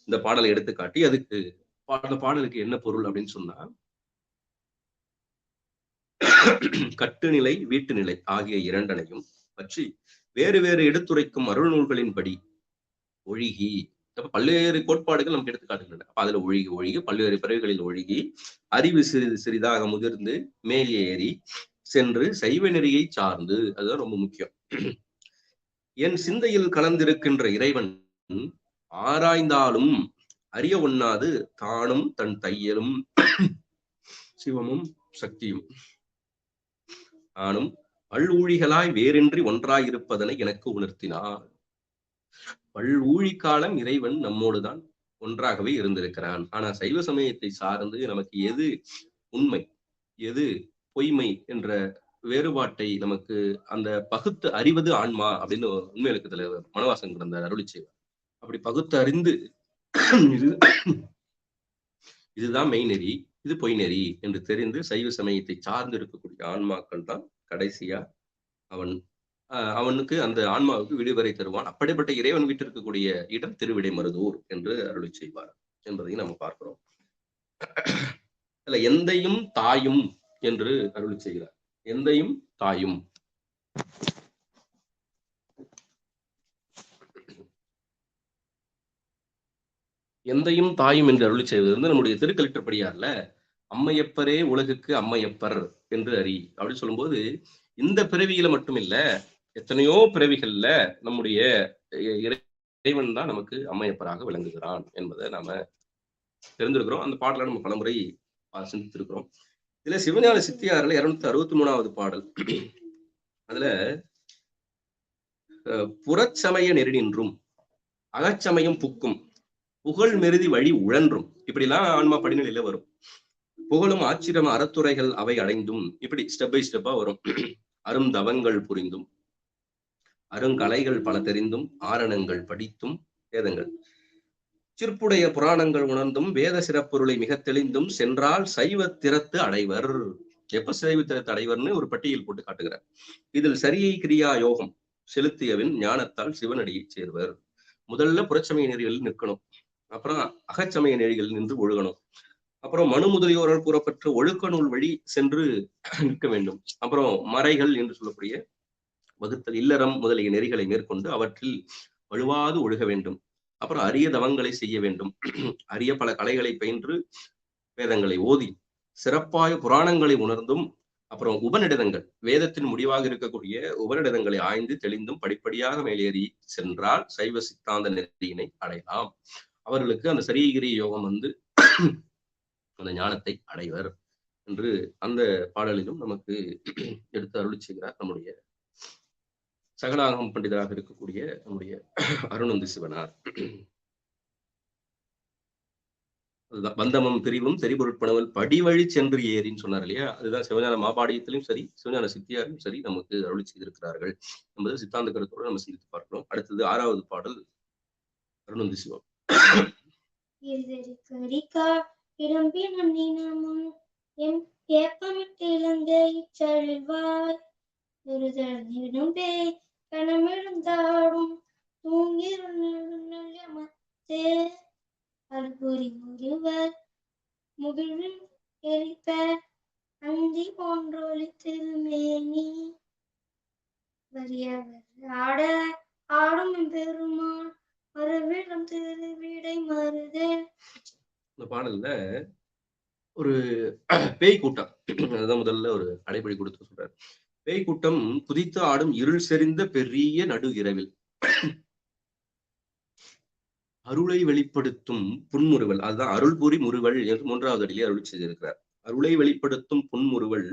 இந்த பாடலை எடுத்து காட்டி அதுக்கு பாடலுக்கு என்ன பொருள் அப்படின்னு சொன்னா, கட்டுநிலை வீட்டு நிலை ஆகிய இரண்டனையும் பற்றி வேறு வேறு எடுத்துரைக்கும் அருள் நூல்களின்படி ஒழுகி, பல்வேறு கோட்பாடுகள் நமக்கு எடுத்து காட்டுகின்றன. அப்ப அதுல ஒழுகி பல்வேறு பிறவிகளில் ஒழுகி அறிவு சிறிதாக முதிர்ந்து மேல் ஏறி சென்று சைவ நெறியை சார்ந்து, அதுதான் ரொம்ப முக்கியம். என் சிந்தையில் கலந்திருக்கின்ற இறைவன் ஆராய்ந்தாலும் அறிய ஒண்ணாது தானும் தன் தையலும் சிவமும் சக்தியும் ஆனும் பல்ஊழிகளாய் வேறின்றி ஒன்றாயிருப்பதனை எனக்கு உணர்த்தினார். பல்ஊழி காலம் இறைவன் நம்மோடுதான் ஒன்றாகவே இருந்திருக்கிறான். ஆனா சைவ சமயத்தை சார்ந்து நமக்கு எது உண்மை எது பொய்மை என்ற வேறுபாட்டை நமக்கு அந்த பகுத்து அறிவது ஆன்மா அப்படின்னு உண்மைகளுக்கு தலைவர் மனவாசன் கிடந்த அருளி செய்வார். அப்படி பகுத்து அறிந்து இதுதான் மெய்நெறி, இது பொய் நெறி என்று தெரிந்து சைவ சமயத்தை சார்ந்து இருக்கக்கூடிய ஆன்மாக்கள் தான் கடைசியா அவனுக்கு அந்த ஆன்மாவுக்கு விடுவரை தருவான். அப்படிப்பட்ட இறைவன் வீட்டு இருக்கக்கூடிய இடம் திருவிடை மருதூர் என்று அருளி செய்வார் என்பதையும் நம்ம பார்க்கிறோம். எந்தையும் தாயும் என்று அருளி செய்கிறார். எந்தையும் தாயும் எந்தையும் தாயும் என்று அருளி செய்வது வந்து நம்முடைய திருக்கலிட்டப்படியார்ல அம்மையப்பரே உலகுக்கு அம்மையப்பர் என்று அறி அப்படின்னு சொல்லும்போது, இந்த பிறவியில மட்டும் இல்ல, எத்தனையோ பிறவிகள்ல நம்முடைய இறைவன் தான் நமக்கு அம்மையப்பராக விளங்குகிறான் என்பதை நாம தெரிஞ்சிருக்கிறோம். அந்த பாடல நம்ம பலமுறை சிந்தித்திருக்கிறோம். இதுல சிவஞான சித்தியாரில் 263வது பாடல், அதுல புறச்சமய நெறினின்றும் அகச்சமயம் புக்கும் புகழ் மெருதி வழி உழன்றும், இப்படிலாம் ஆன்மா படிநிலையில வரும். புகழும் ஆச்சிரம அறத்துறைகள் அவை அடைந்தும், இப்படி ஸ்டெப் பை ஸ்டெப்பா வரும். அரும் தவங்கள் புரிந்தும் அருங்கலைகள் பல தெரிந்தும் ஆரணங்கள் படித்தும் வேதங்கள் சிற்புடைய புராணங்கள் உணர்ந்தும் வேத சிறப்பொருளை மிக தெளிந்தும் சென்றால் சைவ திறத்து அடைவர். எப்ப சைவ திறத்து அடைவர்னு ஒரு பட்டியல் போட்டு காட்டுகிறார். இதில் சரியை கிரியா யோகம் செலுத்தியவின் ஞானத்தால் சிவனடியை சேர்வர். முதல்ல புறச்சமய நெறிகளில் நிற்கணும், அப்புறம் அகச்சமய நெறிகளில் நின்று ஒழுகணும், அப்புறம் மனு முதலியோரால் கூறப்பட்ட ஒழுக்க நூல் வழி சென்று நிற்க வேண்டும், அப்புறம் மறைகள் என்று சொல்லக்கூடிய வகுத்தல் இல்லறம் முதலிய நெறிகளை மேற்கொண்டு அவற்றில் வலுவாது ஒழுக வேண்டும். அப்புறம் அரிய தவங்களை செய்ய வேண்டும். அரிய பல கலைகளை பயின்று வேதங்களை ஓதி சிறப்பாய புராணங்களை உணர்ந்தும், அப்புறம் உபநிடதங்கள் வேதத்தின் முடிவாக இருக்கக்கூடிய உபநிடதங்களை ஆய்ந்து தெளிந்தும் படிப்படியாக மேலேறி சென்றால் சைவ சித்தாந்த நெறியினை அடையலாம். அவர்களுக்கு அந்த சரீகிரி யோகம் வந்து அந்த ஞானத்தை அடைவர் என்று அந்த பாடலிலும் நமக்கு எடுத்து அருளி செய்கிறார் நம்முடைய சகலாகம பண்டிதராக இருக்கக்கூடிய நம்முடைய அருணந்தி சிவனார். அதுதான் பந்தமும் பிரிவும் தெரிபொருட்பனவல் படிவழி சென்று ஏறின்னு சொன்னார் இல்லையா. அதுதான் சிவஞான மாபாடியத்திலும் சரி சிவஞான சித்தியாரிலும் சரி நமக்கு அருளி செய்திருக்கிறார்கள் என்பது சித்தாந்த கருத்தோடு நம்ம சிந்தித்து பார்க்கிறோம். அடுத்தது 6வது பாடல் அருணந்தி சிவம். கணமிழந்தாடும் அல்புரி முருவர் முகிழில் எரிப்ப அந்தி போன்றொலித்தில் மேனி வரியவர் ஆட ஆடும் பெருமான் மறுவிடம் திருவிடை மருதே. இந்த பாடல்ல ஒரு பேய் கூட்டம், அதுதான் முதல்ல ஒரு அடைப்படி கொடுத்து சொல்றாரு. பேய் கூட்டம் குதித்து ஆடும் இருள் செறிந்த பெரிய நடு இரவில் அருளை வெளிப்படுத்தும் புன்முறுவல், அதுதான் அருள்புரி முறுவல் என்று 3வது அடியிலே அருள் செய்திருக்கிறார். அருளை வெளிப்படுத்தும் புன்முறுவல்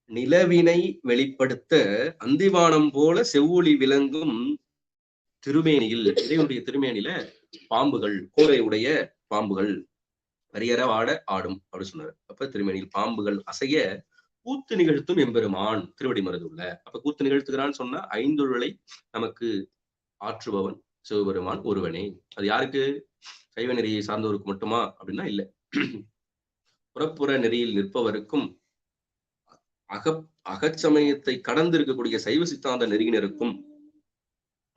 நிலவினை வெளிப்படுத்த அந்திவானம் போல செவ்வொளி விளங்கும் திருமேனியில், இறைவனுடைய திருமேனியில பாம்புகள், கோரை உடைய பாம்புகள் அரியற ஆட ஆடும் அப்படின்னு சொன்னார். அப்ப திருமேனியில் பாம்புகள் அசைய கூத்து நிகழ்த்தும் எம்பெருமான் திருவடி மருதுள்ள. அப்ப கூத்து நிகழ்த்துகிறான்னு சொன்னா ஐந்தொழிலை நமக்கு ஆற்றுபவன் சிவபெருமான் ஒருவனே. அது யாருக்கு? சைவ நெறியை சார்ந்தவருக்கு மட்டுமா அப்படின்னா இல்ல, புறப்புற நெறியில் நிற்பவருக்கும் அகச்சமயத்தை கடந்து இருக்கக்கூடிய சைவ சித்தாந்த நெறியினருக்கும்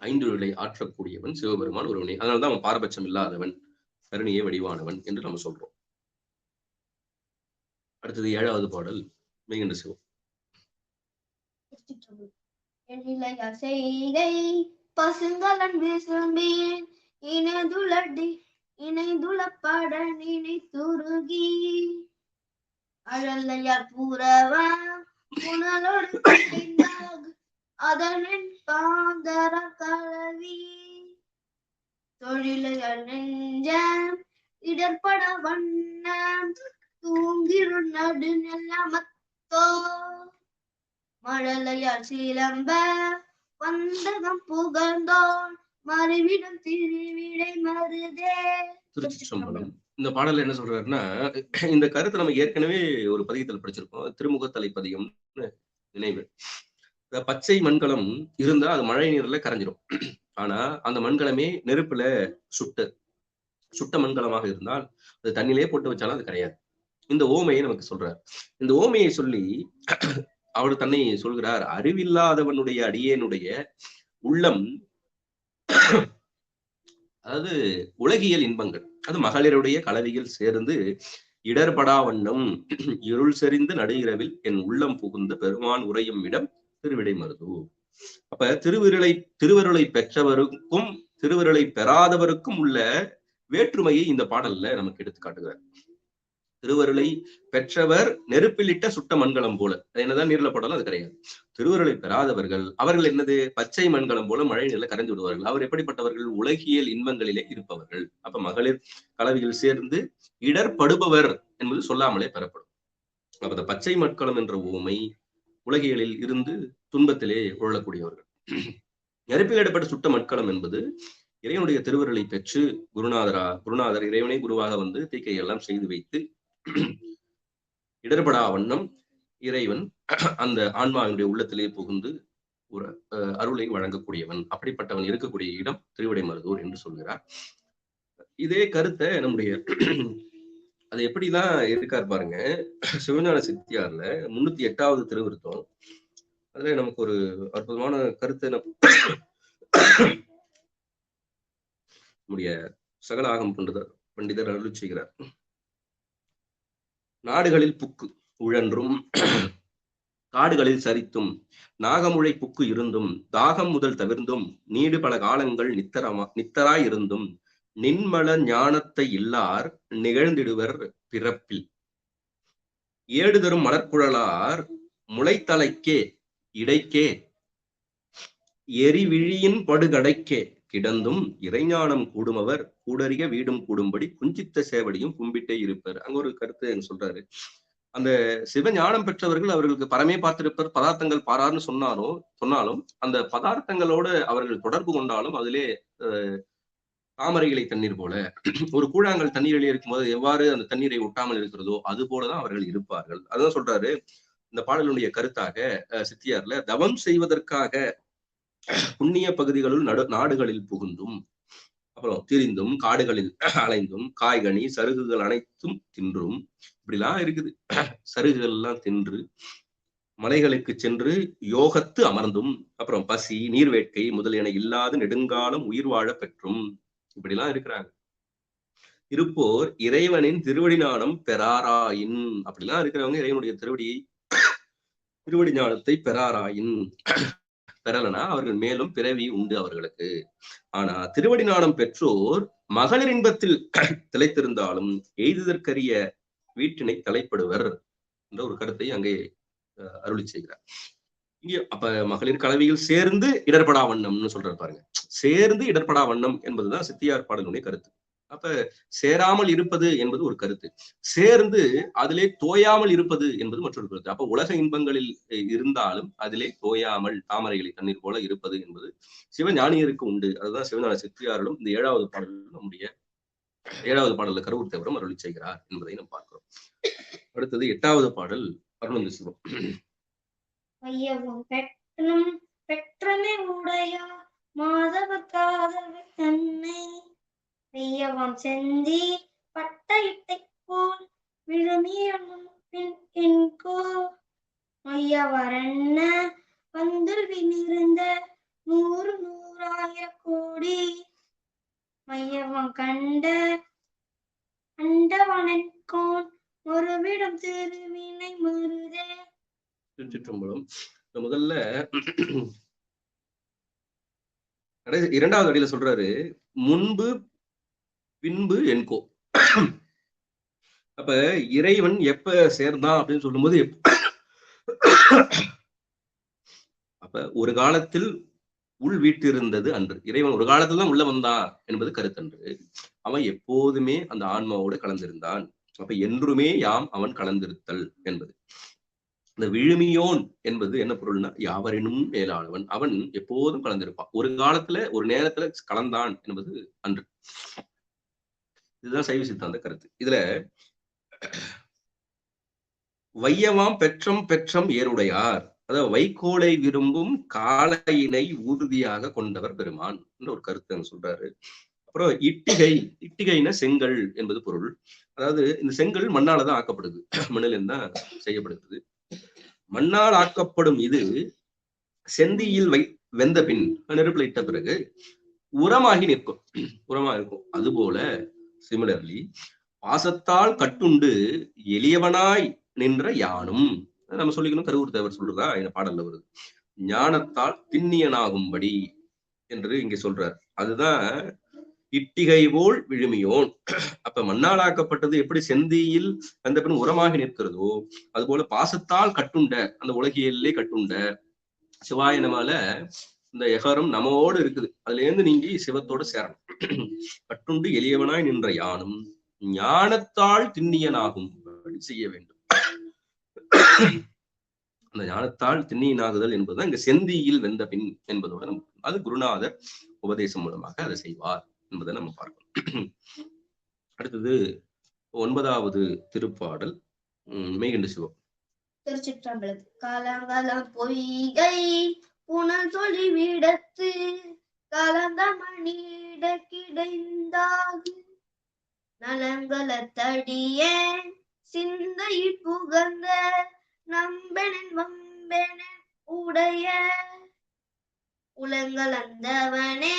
ஐந்தொழிலை ஆற்றக்கூடியவன் சிவபெருமான் ஒருவனே. அதனால்தான் அவன் பாரபட்சம் இல்லாதவன், கருணையே வடிவானவன் என்று நம்ம சொல்றோம். அடுத்தது 7வது பாடல் மெய்கண்ட சிவம். பசுங்கலன் விசும்பின் இணைதுளப்பட நினைத்துருகி அழலையார் பூரவம் புனலோடு அதனின் பாந்தர கலவி தொழிலையார் நெஞ்சம் இடர்பட வண்ணம் தூங்கிரு நடு நெல்லமத்தோ மழலையார் சிலம்ப வந்தகம் புகழ்ந்தோன் மறுவிடம் திருவிடை மருதே. திருச்சிற்றம்பலம். இந்த பாடல்ல என்ன சொல்றாருன்னா, இந்த கருத்தை நம்ம ஏற்கனவே ஒரு பதிகத்தில் படிச்சிருக்கோம். திருமுகத்தலை பதிகம் நினைவு. பச்சை மண்கலம் இருந்தா அது மழை நீர்ல கரைஞ்சிரும். ஆனா அந்த மண்கலமே நெருப்புல சுட்ட மண்கலமாக இருந்தால் அது தண்ணியிலே போட்டு வச்சாலும் அது கரையாது. இந்த ஓமையை நமக்கு சொல்றார். இந்த ஓமையை சொல்லி அவர் தன்னை சொல்கிறார், அறிவில்லாதவனுடைய அடியேனுடைய உள்ளம், அதாவது உலகியல் இன்பங்கள், அது மகளிருடைய கலவியில் சேர்ந்து இடர்படா வண்ணம் இருள் செறிந்து நடுஇரவில் என் உள்ளம் புகுந்த பெருமான் உரையும் இடம் திருவிடை மருது. அப்ப திருவருளை பெற்றவருக்கும் திருவருளை பெறாதவருக்கும் உள்ள வேற்றுமையை இந்த பாடல்ல நமக்கு எடுத்து காட்டுகிறார். திருவருளை பெற்றவர் நெருப்பிலிட்ட சுட்ட மண்கலம் போல, என்னதான் நீர்ல போடாலும் அது கிடையாது. திருவருளை பெறாதவர்கள், அவர்கள் என்னது? பச்சை மண்கலம் போல மழை நீர்ல கரைந்து விடுவார்கள். அவர் எப்படிப்பட்டவர்கள்? உலகியல் இன்பங்களிலே இருப்பவர்கள். அப்ப மகளிர் கலவியில் சேர்ந்து இடர்படுபவர் என்பது சொல்லாமலே பெறப்படும். அப்ப இந்த பச்சை மண்கலம் என்ற ஊமை உலகியலில் இருந்து துன்பத்திலே உழக்கூடியவர்கள். நெருப்பில் இடப்பட்ட சுட்ட மண்கலம் என்பது இறைவனுடைய திருவருளை பெற்று குருநாதர் இறைவனை குருவாக வந்து தீக்கையெல்லாம் செய்து வைத்து இடர்படா வண்ணம் இறைவன் அந்த ஆன்மாவினுடைய உள்ளத்திலே புகுந்து ஒரு அருளை வழங்கக்கூடியவன். அப்படிப்பட்டவன் இருக்கக்கூடிய இடம் திருவிடை மருதூர் என்று சொல்கிறார். இதே கருத்தை நம்முடைய அது எப்படிதான் இருக்கார் பாருங்க. சிவஞான சித்தியார்ல 308வது திருவிருத்தம், அதுல நமக்கு ஒரு அற்புதமான கருத்தை நம்முடைய சகல ஆகம் பண்டிதர் அருள் செய்கிறார். நாடுகளில் புக்கு உழன்றும் காடுகளில் சரித்தும் நாகமுழை புக்கு இருந்தும் தாகம் முதல் தவிர்ந்தும் நீடு பல காலங்கள் நித்தராய் இருந்தும் நின்மல ஞானத்தை இல்லார் நிகழ்ந்திடுவர் பிறப்பில் ஏடுதரும் மலர்குழலார் முளைத்தலைக்கே இடைக்கே எரிவிழியின் படுகடைக்கே கிடந்தும் இறைஞானம் கூடுமவர் கூடறிய வீடும் கூடும்படி குஞ்சித்த சேவடியும் கும்பிட்டே இருப்பர். அங்க ஒரு கருத்து சொல்றாரு. அந்த சிவஞானம் பெற்றவர்கள் அவர்களுக்கு பரமே பார்த்திருப்பர், பதார்த்தங்கள் பாரார்னு சொன்னாலும் அந்த பதார்த்தங்களோடு அவர்கள் தொடர்பு கொண்டாலும் அதிலே தாமரை இலை தண்ணீர் போல ஒரு கூழாங்கல் தண்ணீரிலே இருக்கும்போது எவ்வாறு அந்த தண்ணீரை ஒட்டாமல் இருக்கிறதோ அது போலதான் அவர்கள் இருப்பார்கள். அதுதான் சொல்றாரு இந்த பாடலுடைய கருத்தாக சித்தியார்ல. தவம் செய்வதற்காக புண்ணிய பகுதிகளுள் நாடுகளில் புகுந்தும் அப்புறம் திரிந்தும் காடுகளில் அலைந்தும் காய்கனி சருகுகள் அனைத்தும் தின்றும், இப்படிலாம் இருக்குது. சருகுகள் எல்லாம் தின்று மலைகளுக்கு சென்று யோகத்து அமர்ந்தும் அப்புறம் பசி நீர்வேட்கை முதலியன இல்லாத நெடுங்காலம் உயிர் வாழ பெற்றும் இப்படிலாம் இருக்கிறாங்க. இருப்போர் இறைவனின் திருவடி ஞானம் பெறாராயின், அப்படிலாம் இருக்கிறவங்க இறைவனுடைய திருவடி ஞானத்தை பெறாராயின், பெறலனா அவர்கள் மேலும் பிறவி உண்டு அவர்களுக்கு. ஆனா திருவடி ஞானம் பெற்றோர் மகளிர் இன்பத்தில் திளைத்திருந்தாலும் எய்துதற்கரிய வீட்டினை தலைப்படுவர் என்ற ஒரு கருத்தை அங்கே அருளி செய்கிறார். இங்கே அப்ப மகளிர் கலவையில் சேர்ந்து இடர்படா வண்ணம்னு சொல்றாரு பாருங்க. சேர்ந்து இடர்படா வண்ணம் என்பதுதான் சித்தியார் பாடலுடைய கருத்து. அப்ப சேராமல் இருப்பது என்பது ஒரு கருத்து, சேர்ந்து அதிலே தோயாமல் இருப்பது என்பது மற்றொரு கருத்து. அப்ப உலக இன்பங்களில் இருந்தாலும் அதிலே தோயாமல் தாமரைகளை தண்ணீர் போல இருப்பது என்பது சிவஞானியருக்கு உண்டு. அதுதான் சிவஞான சித்தியாரிலும் இந்த 7வது பாடலில் நம்முடைய 7வது பாடல்ல கருவூர் தேவரும் அருளி செய்கிறார் என்பதை நாம் பார்க்கிறோம். அடுத்தது 8வது பாடல் அருணந்த சிவம். ஐயவும் பெற்றும் பெற்றமே உடையா மாதவ காதவ தன்னை ஐயவம் செந்தி பட்ட இட்டை போல் விழுமியனும் என்கோ மையவரண்ண வந்திருந்த 100,000 கோடி மையவம் கண்ட அண்டவனென்கோன் ஒருவிடம் திருவினை மருதே. திருச்சிற்றம்பலம். முதல்ல 2வது அடியில சொல்றாரு, முன்பு பின்பு என்கோ. அப்ப இறைவன் எப்ப சேர்ந்தான் அப்படின்னு சொல்லும்போது அப்ப ஒரு காலத்தில் உள் வீட்டிருந்தது அன்று. இறைவன் ஒரு காலத்துல தான் உள்ள வந்தான் என்பது கருத்தன்று. அவன் எப்போதுமே அந்த ஆன்மாவோடு கலந்திருந்தான். அப்ப என்றுமே யாம் அவன் கலந்திருத்தல் என்பது. இந்த விழுமியோன் என்பது என்ன பொருள்னா யாவரினும் மேலானவன். அவன் எப்போதும் கலந்திருப்பான். ஒரு காலத்துல ஒரு நேரத்துல கலந்தான் என்பது அன்று. இதுதான் சைவ சித்தாந்த கருத்து. இதுல வையவாம் பெற்றம் ஏருடையார், அதாவது வைக்கோலை விரும்பும் காளையினை உறுதியாக கொண்டவர் பெருமான் என்ற ஒரு கருத்து சொல்றாரு. அப்புறம் இட்டிகைனா செங்கல் என்பது பொருள். அதாவது இந்த செங்கல் மண்ணாலதான் ஆக்கப்படுது, மண்ணில் தான் செய்யப்படுகிறது. மண்ணால் ஆக்கப்படும் இது செந்தியில் வெந்த பின் நெருப்புல இட்ட பிறகு உரமாகி நிற்கும், உரமா இருக்கும். அதுபோல சிமிலர்லி பாசத்தால் கட்டுண்டு எளியவனாய் நின்ற யானும், நம்ம சொல்லிக்கணும், கருவூர் தேவர் சொல்றதா இந்த பாடல்ல வருது. ஞானத்தால் திண்ணியனாகும்படி என்று இங்க சொல்றார். அதுதான் இட்டிகை போல் விழுமியோன். அப்ப மண்ணாலாக்கப்பட்டது எப்படி செந்தியில் அந்த பின் உரமாகி நிற்கிறதோ, அது போல பாசத்தால் கட்டுண்ட, அந்த உலகியல்லே கட்டுண்ட சிவாய நமல இந்த எகரம் நமோடு இருக்குது. அதுல இருந்து நீங்கி சிவத்தோடு சேரணும். கட்டுண்டு எளியவனாய் நின்ற யானும் ஞானத்தால் திண்ணியனாகும் செய்ய வேண்டும். அந்த ஞானத்தால் திண்ணியனாகுதல் என்பதுதான் இங்க செந்தியில் வெந்த பின் என்பதோட அது குருநாதர் உபதேசம் மூலமாக அதை செய்வார் என்பதை நம்ம பார்க்கணும். அடுத்தது 9வது திருப்பாடல் மெய்கண்ட சிவம். திருச்சிற்றம்பலம். காலங்காலம் பொய்கை புனல் சொல்லி விடத்து கலந்த மணியிட கிடைந்தாகு நலங்களத்தடிய சிந்தையில் புகழ்ந்த நம்பெனன் வம்பெனன் உடைய உலங்களந்தவனே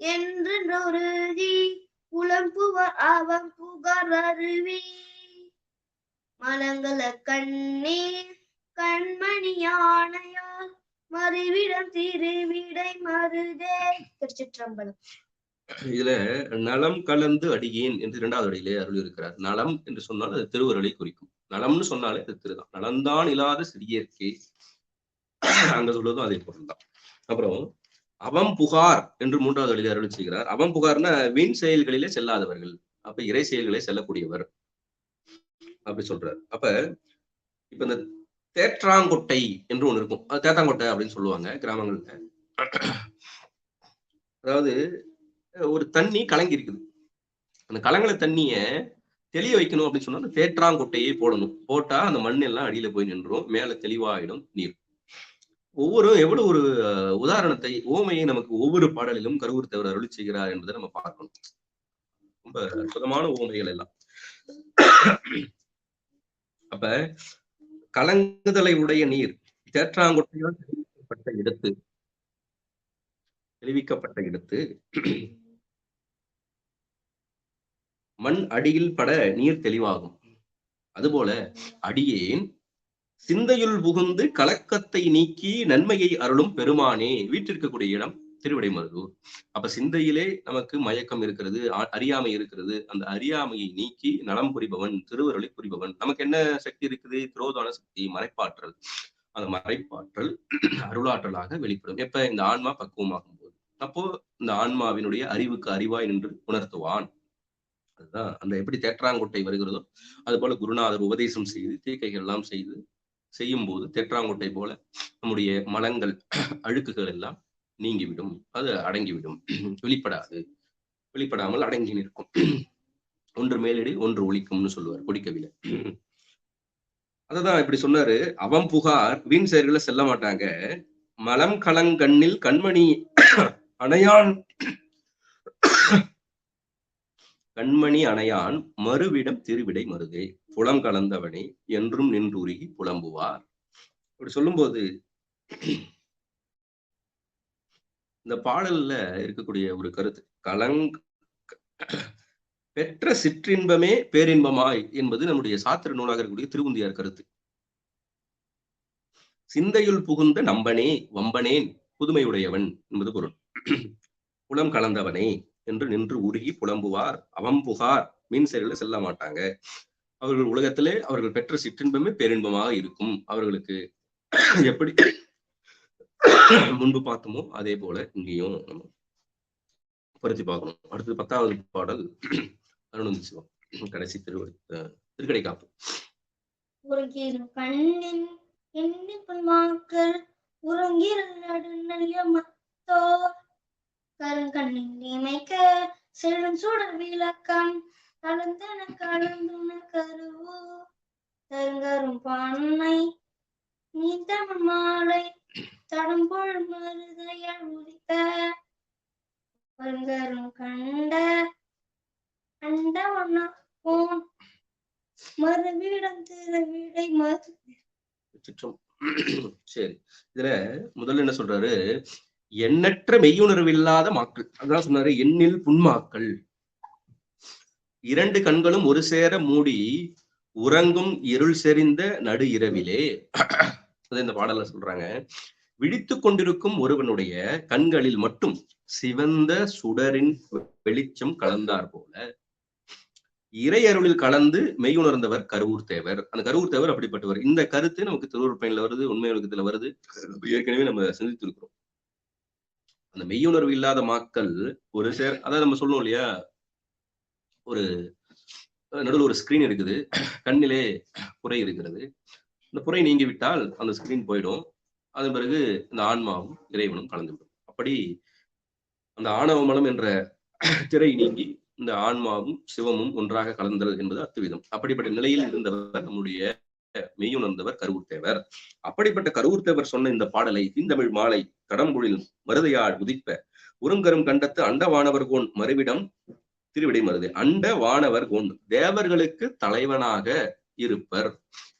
என்றொருதி உளம்புவர் அவன் புகழ் அருவி மலங்கள கண்ணீர் கண்மணியானையால் மறுவிடம் திருவிடை மருதே. திருச்சிற்றம்பலம். இதுல நலம் கலந்து அடியேன் என்று 2வது அடியிலே அருள் இருக்கிறார். நலம் என்று சொன்னால் அது திருவருளை குறிக்கும். நலம்னு சொன்னாலே அது திருதான். நலந்தான் இல்லாத சிறியர்க்கே அங்க சொல்றதும் அதே பொருள்தான். அப்புறம் அவம் புகார் என்று 3வது அடியிலே அருள் செய்கிறார். அவம் புகார்னா வீண் செயல்களிலே செல்லாதவர்கள், அப்ப இறை செயல்களை செல்லக்கூடியவர் அப்படி சொல்றாரு. அப்ப இப்ப இந்த தேற்றாங்கொட்டை என்று ஒண்ணு இருக்கும், அது தேத்தாங்கொட்டை அப்படின்னு சொல்லுவாங்க கிராமங்கள்ல. அதாவது ஒரு தண்ணி கலங்கி இருக்குது, அந்த கலங்கல தண்ணிய தெளிய வைக்கணும் அப்படின்னு சொன்னா அந்த தேற்றாங்கொட்டையே போடணும். போட்டா அந்த மண் எல்லாம் அடியில போய் நின்றும், மேல தெளிவாயிடும் நீர். எவ்வளவு ஒரு உதாரணத்தை, ஓமையை நமக்கு ஒவ்வொரு பாடலிலும் கருவூர் தேவர் அருளி செய்கிறார் என்பதை நம்ம பார்க்கணும். ரொம்ப அற்புதமான ஓமைகள் எல்லாம். அப்ப கலங்குதலை உடைய நீர் தேற்றாங்கொட்டையால் தெளிவிக்கப்பட்ட இடத்து மண் அடியில் பட நீர் தெளிவாகும். அதுபோல அடியேன் சிந்தையுள் புகுந்து கலக்கத்தை நீக்கி நன்மையை அருளும் பெருமானே வீற்றிருக்கக்கூடிய இடம் திருவிடைமருதூர். அப்ப சிந்தையிலே நமக்கு மயக்கம் இருக்கிறது, அறியாமை இருக்கிறது. அந்த அறியாமையை நீக்கி நலம் புரிபவன், திருவருளை புரிபவன். நமக்கு என்ன சக்தி இருக்குது? திரோதான சக்தி, மறைப்பாற்றல். அந்த மறைப்பாற்றல் அருளாற்றலாக வெளிப்படும். எப்ப இந்த ஆன்மா பக்குவமாகும் போது, அப்போ இந்த ஆன்மாவினுடைய அறிவுக்கு அறிவாய் நின்று உணர்த்துவான். அதுதான் அந்த எப்படி தேற்றாங்கொட்டை வருகிறதோ அது போல குருநாதர் உபதேசம் செய்து தீக்கைகள் எல்லாம் செய்யும் போது தேற்றாங்கொட்டை போல நம்முடைய மலங்கள் அழுக்குகள் எல்லாம் நீங்கிவிடும், அது அடங்கிவிடும், வெளிப்படாமல் அடங்கி நிற்கும். ஒன்று மேலிடி ஒன்று ஒழிக்கும்னு சொல்லுவார் கொடிக்கவில. அததான் இப்படி சொன்னாரு. அவன் புகார் வீண் செயல்களை செல்ல மாட்டாங்க. மலம் கலங்கண்ணில் கண்மணி அணையான் கண்மணி அணையான் மறுவிடம் திருவிடை மருதே புலம் கலந்தவனே என்றும் நின்றுருகி புலம்புவார். அப்படி சொல்லும்போது இந்த பாடல்ல இருக்கக்கூடிய ஒரு கருத்து, பெற்ற சிற்றின்பமே பேரின்பமாய் என்பது நம்முடைய சாத்திர நூலாக இருக்கக்கூடிய திருவுந்தியார் கருத்து. சிந்தையுள் புகுந்த நம்பனே வம்பனேன் புதுமையுடையவன் என்பது பொருள். புலம் கலந்தவனே என்று நின்று உருகி புலம்புவார். அவன் புகார் மீன் செயல்களை செல்ல மாட்டாங்க. அவர்கள் உலகத்திலே அவர்கள் பெற்ற சிற்றின்பமே பேரின்பமாக இருக்கும். அவர்களுக்கு எப்படி முன்பு பார்த்தோமோ அதே போல இங்கேயும் நம்ம பருத்தி பார்க்கணும். அடுத்தது 10வது பாடல் அருணந்தி சிவம் கடைசி திருக்கடை காப்பு. கருங்கண்ணின் இமைக்க செல்லும் சுடர் விளக்கம் கலந்தன கலந்துன கருவோ தருங்கரும் பண்ணை நீ தமிழ் மாலை தடம்பொழு மருதையால் உதித்த வருங்கரும் கண்ட அண்டவண்ண போன் மறுவிடம் திருவிடை மது. சரி, இதுல முதல்ல என்ன சொல்றாரு, எண்ணற்ற மெய்யுணர்வு இல்லாத மாக்கள். அதான் சொன்னாரு, எண்ணில் புன்மாக்கள். 2 கண்களும் ஒரு சேர மூடி உறங்கும் இருள் செறிந்த நடு இரவிலே. இந்த பாடல சொல்றாங்க, விழித்து கொண்டிருக்கும் ஒருவனுடைய கண்களில் மட்டும் சிவந்த சுடரின் வெளிச்சம் கலந்தார் போல இறையருளில் கலந்து மெய்யுணர்ந்தவர் கருவூர் தேவர். அந்த கருவூர் தேவர் அப்படிப்பட்டவர். இந்த கருத்து நமக்கு திருவுருப்பயன்ல வருது, உண்மை ஒழுக்கத்துல வருது. ஏற்கனவே நம்ம சிந்தித்திருக்கிறோம். அந்த மெய்யுணர்வு இல்லாத மாக்கள் ஒரு அதாவது நம்ம சொல்லணும் இல்லையா, ஒரு நடுவில் ஒரு ஸ்கிரீன் இருக்குது, கண்ணிலே புரை இருக்கிறது. இந்த புரை நீங்கி விட்டால் அந்த ஸ்கிரீன் போயிடும். அதன் பிறகு இந்த ஆன்மாவும் இறைவனும் கலந்துவிடும். அப்படி அந்த ஆணவ மலம் என்ற திரை நீங்கி இந்த ஆன்மாவும் சிவமும் ஒன்றாக கலந்தல் என்பது அத்துவிதம். அப்படிப்பட்ட நிலையில் இருந்தவர் நம்முடைய மெய்யுணர்ந்தவர் கருவூர் தேவர். அப்படிப்பட்ட கருவூர் தேவர் சொன்ன இந்த பாடலை தீந்தமிழ் மாலை கடம்புழில் மருதையாள் உதிப்ப உருங்கரும் கண்டத்து அண்ட வானவர் கோன் மறுவிடம் திருவிடை மருது. அண்ட வானவர் கோன் தேவர்களுக்கு தலைவனாக இருப்பர்.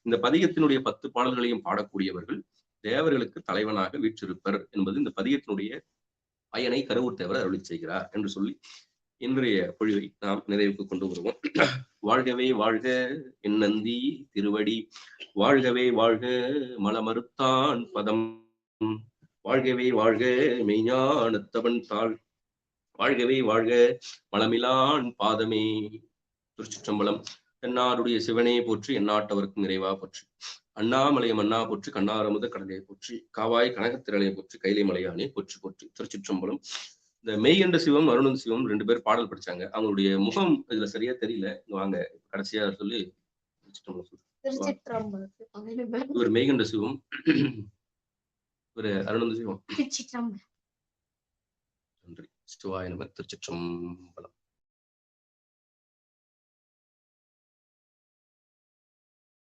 இந்த பதிகத்தினுடைய 10 பாடல்களையும் பாடக்கூடியவர்கள் தேவர்களுக்கு தலைவனாக வீற்றிருப்பர் என்பது இந்த பதிகத்தினுடைய பயனை கருவூர் தேவர் அருளி செய்கிறார் என்று சொல்லி இன்றைய பொழிவை நாம் நிறைவுக்கு கொண்டு வருவோம். வாழ்கவே வாழ்க என் நந்தி திருவடி, வாழ்கவே வாழ்க மலமறுத்தான் பதம், வாழ்கவே வாழ்க மெய்ஞானத்தவன் தாள், வாழ்கவே வாழ்க மலமிலான் பாதமே. திருச்சிற்றம்பலம். தென்னாருடைய சிவனே போற்றி, எந்நாட்டவருக்கும் நிறைவா போற்றி. அண்ணாமலையம் அண்ணா போற்றி, கண்ணாரமுத கடலையை போற்றி, காவாய் கனகத்திரளையை போற்றி, கைலை மலையானே போற்றி போற்றி. திருச்சிற்றம்பலம். இந்த மெய் என்ற சிவம் அருணந்தி சிவம் 2 பேர் பாடல் படிச்சாங்க. அவங்களுடைய முகம் இதுல சரியா தெரியல. வாங்க கடைசியா சொல்லி ஒரு மெய் என்ற சிவம், ஒரு அருணந்தி சிவம். நன்றி. சிவாய நம. திருச்சிற்றம்பலம்.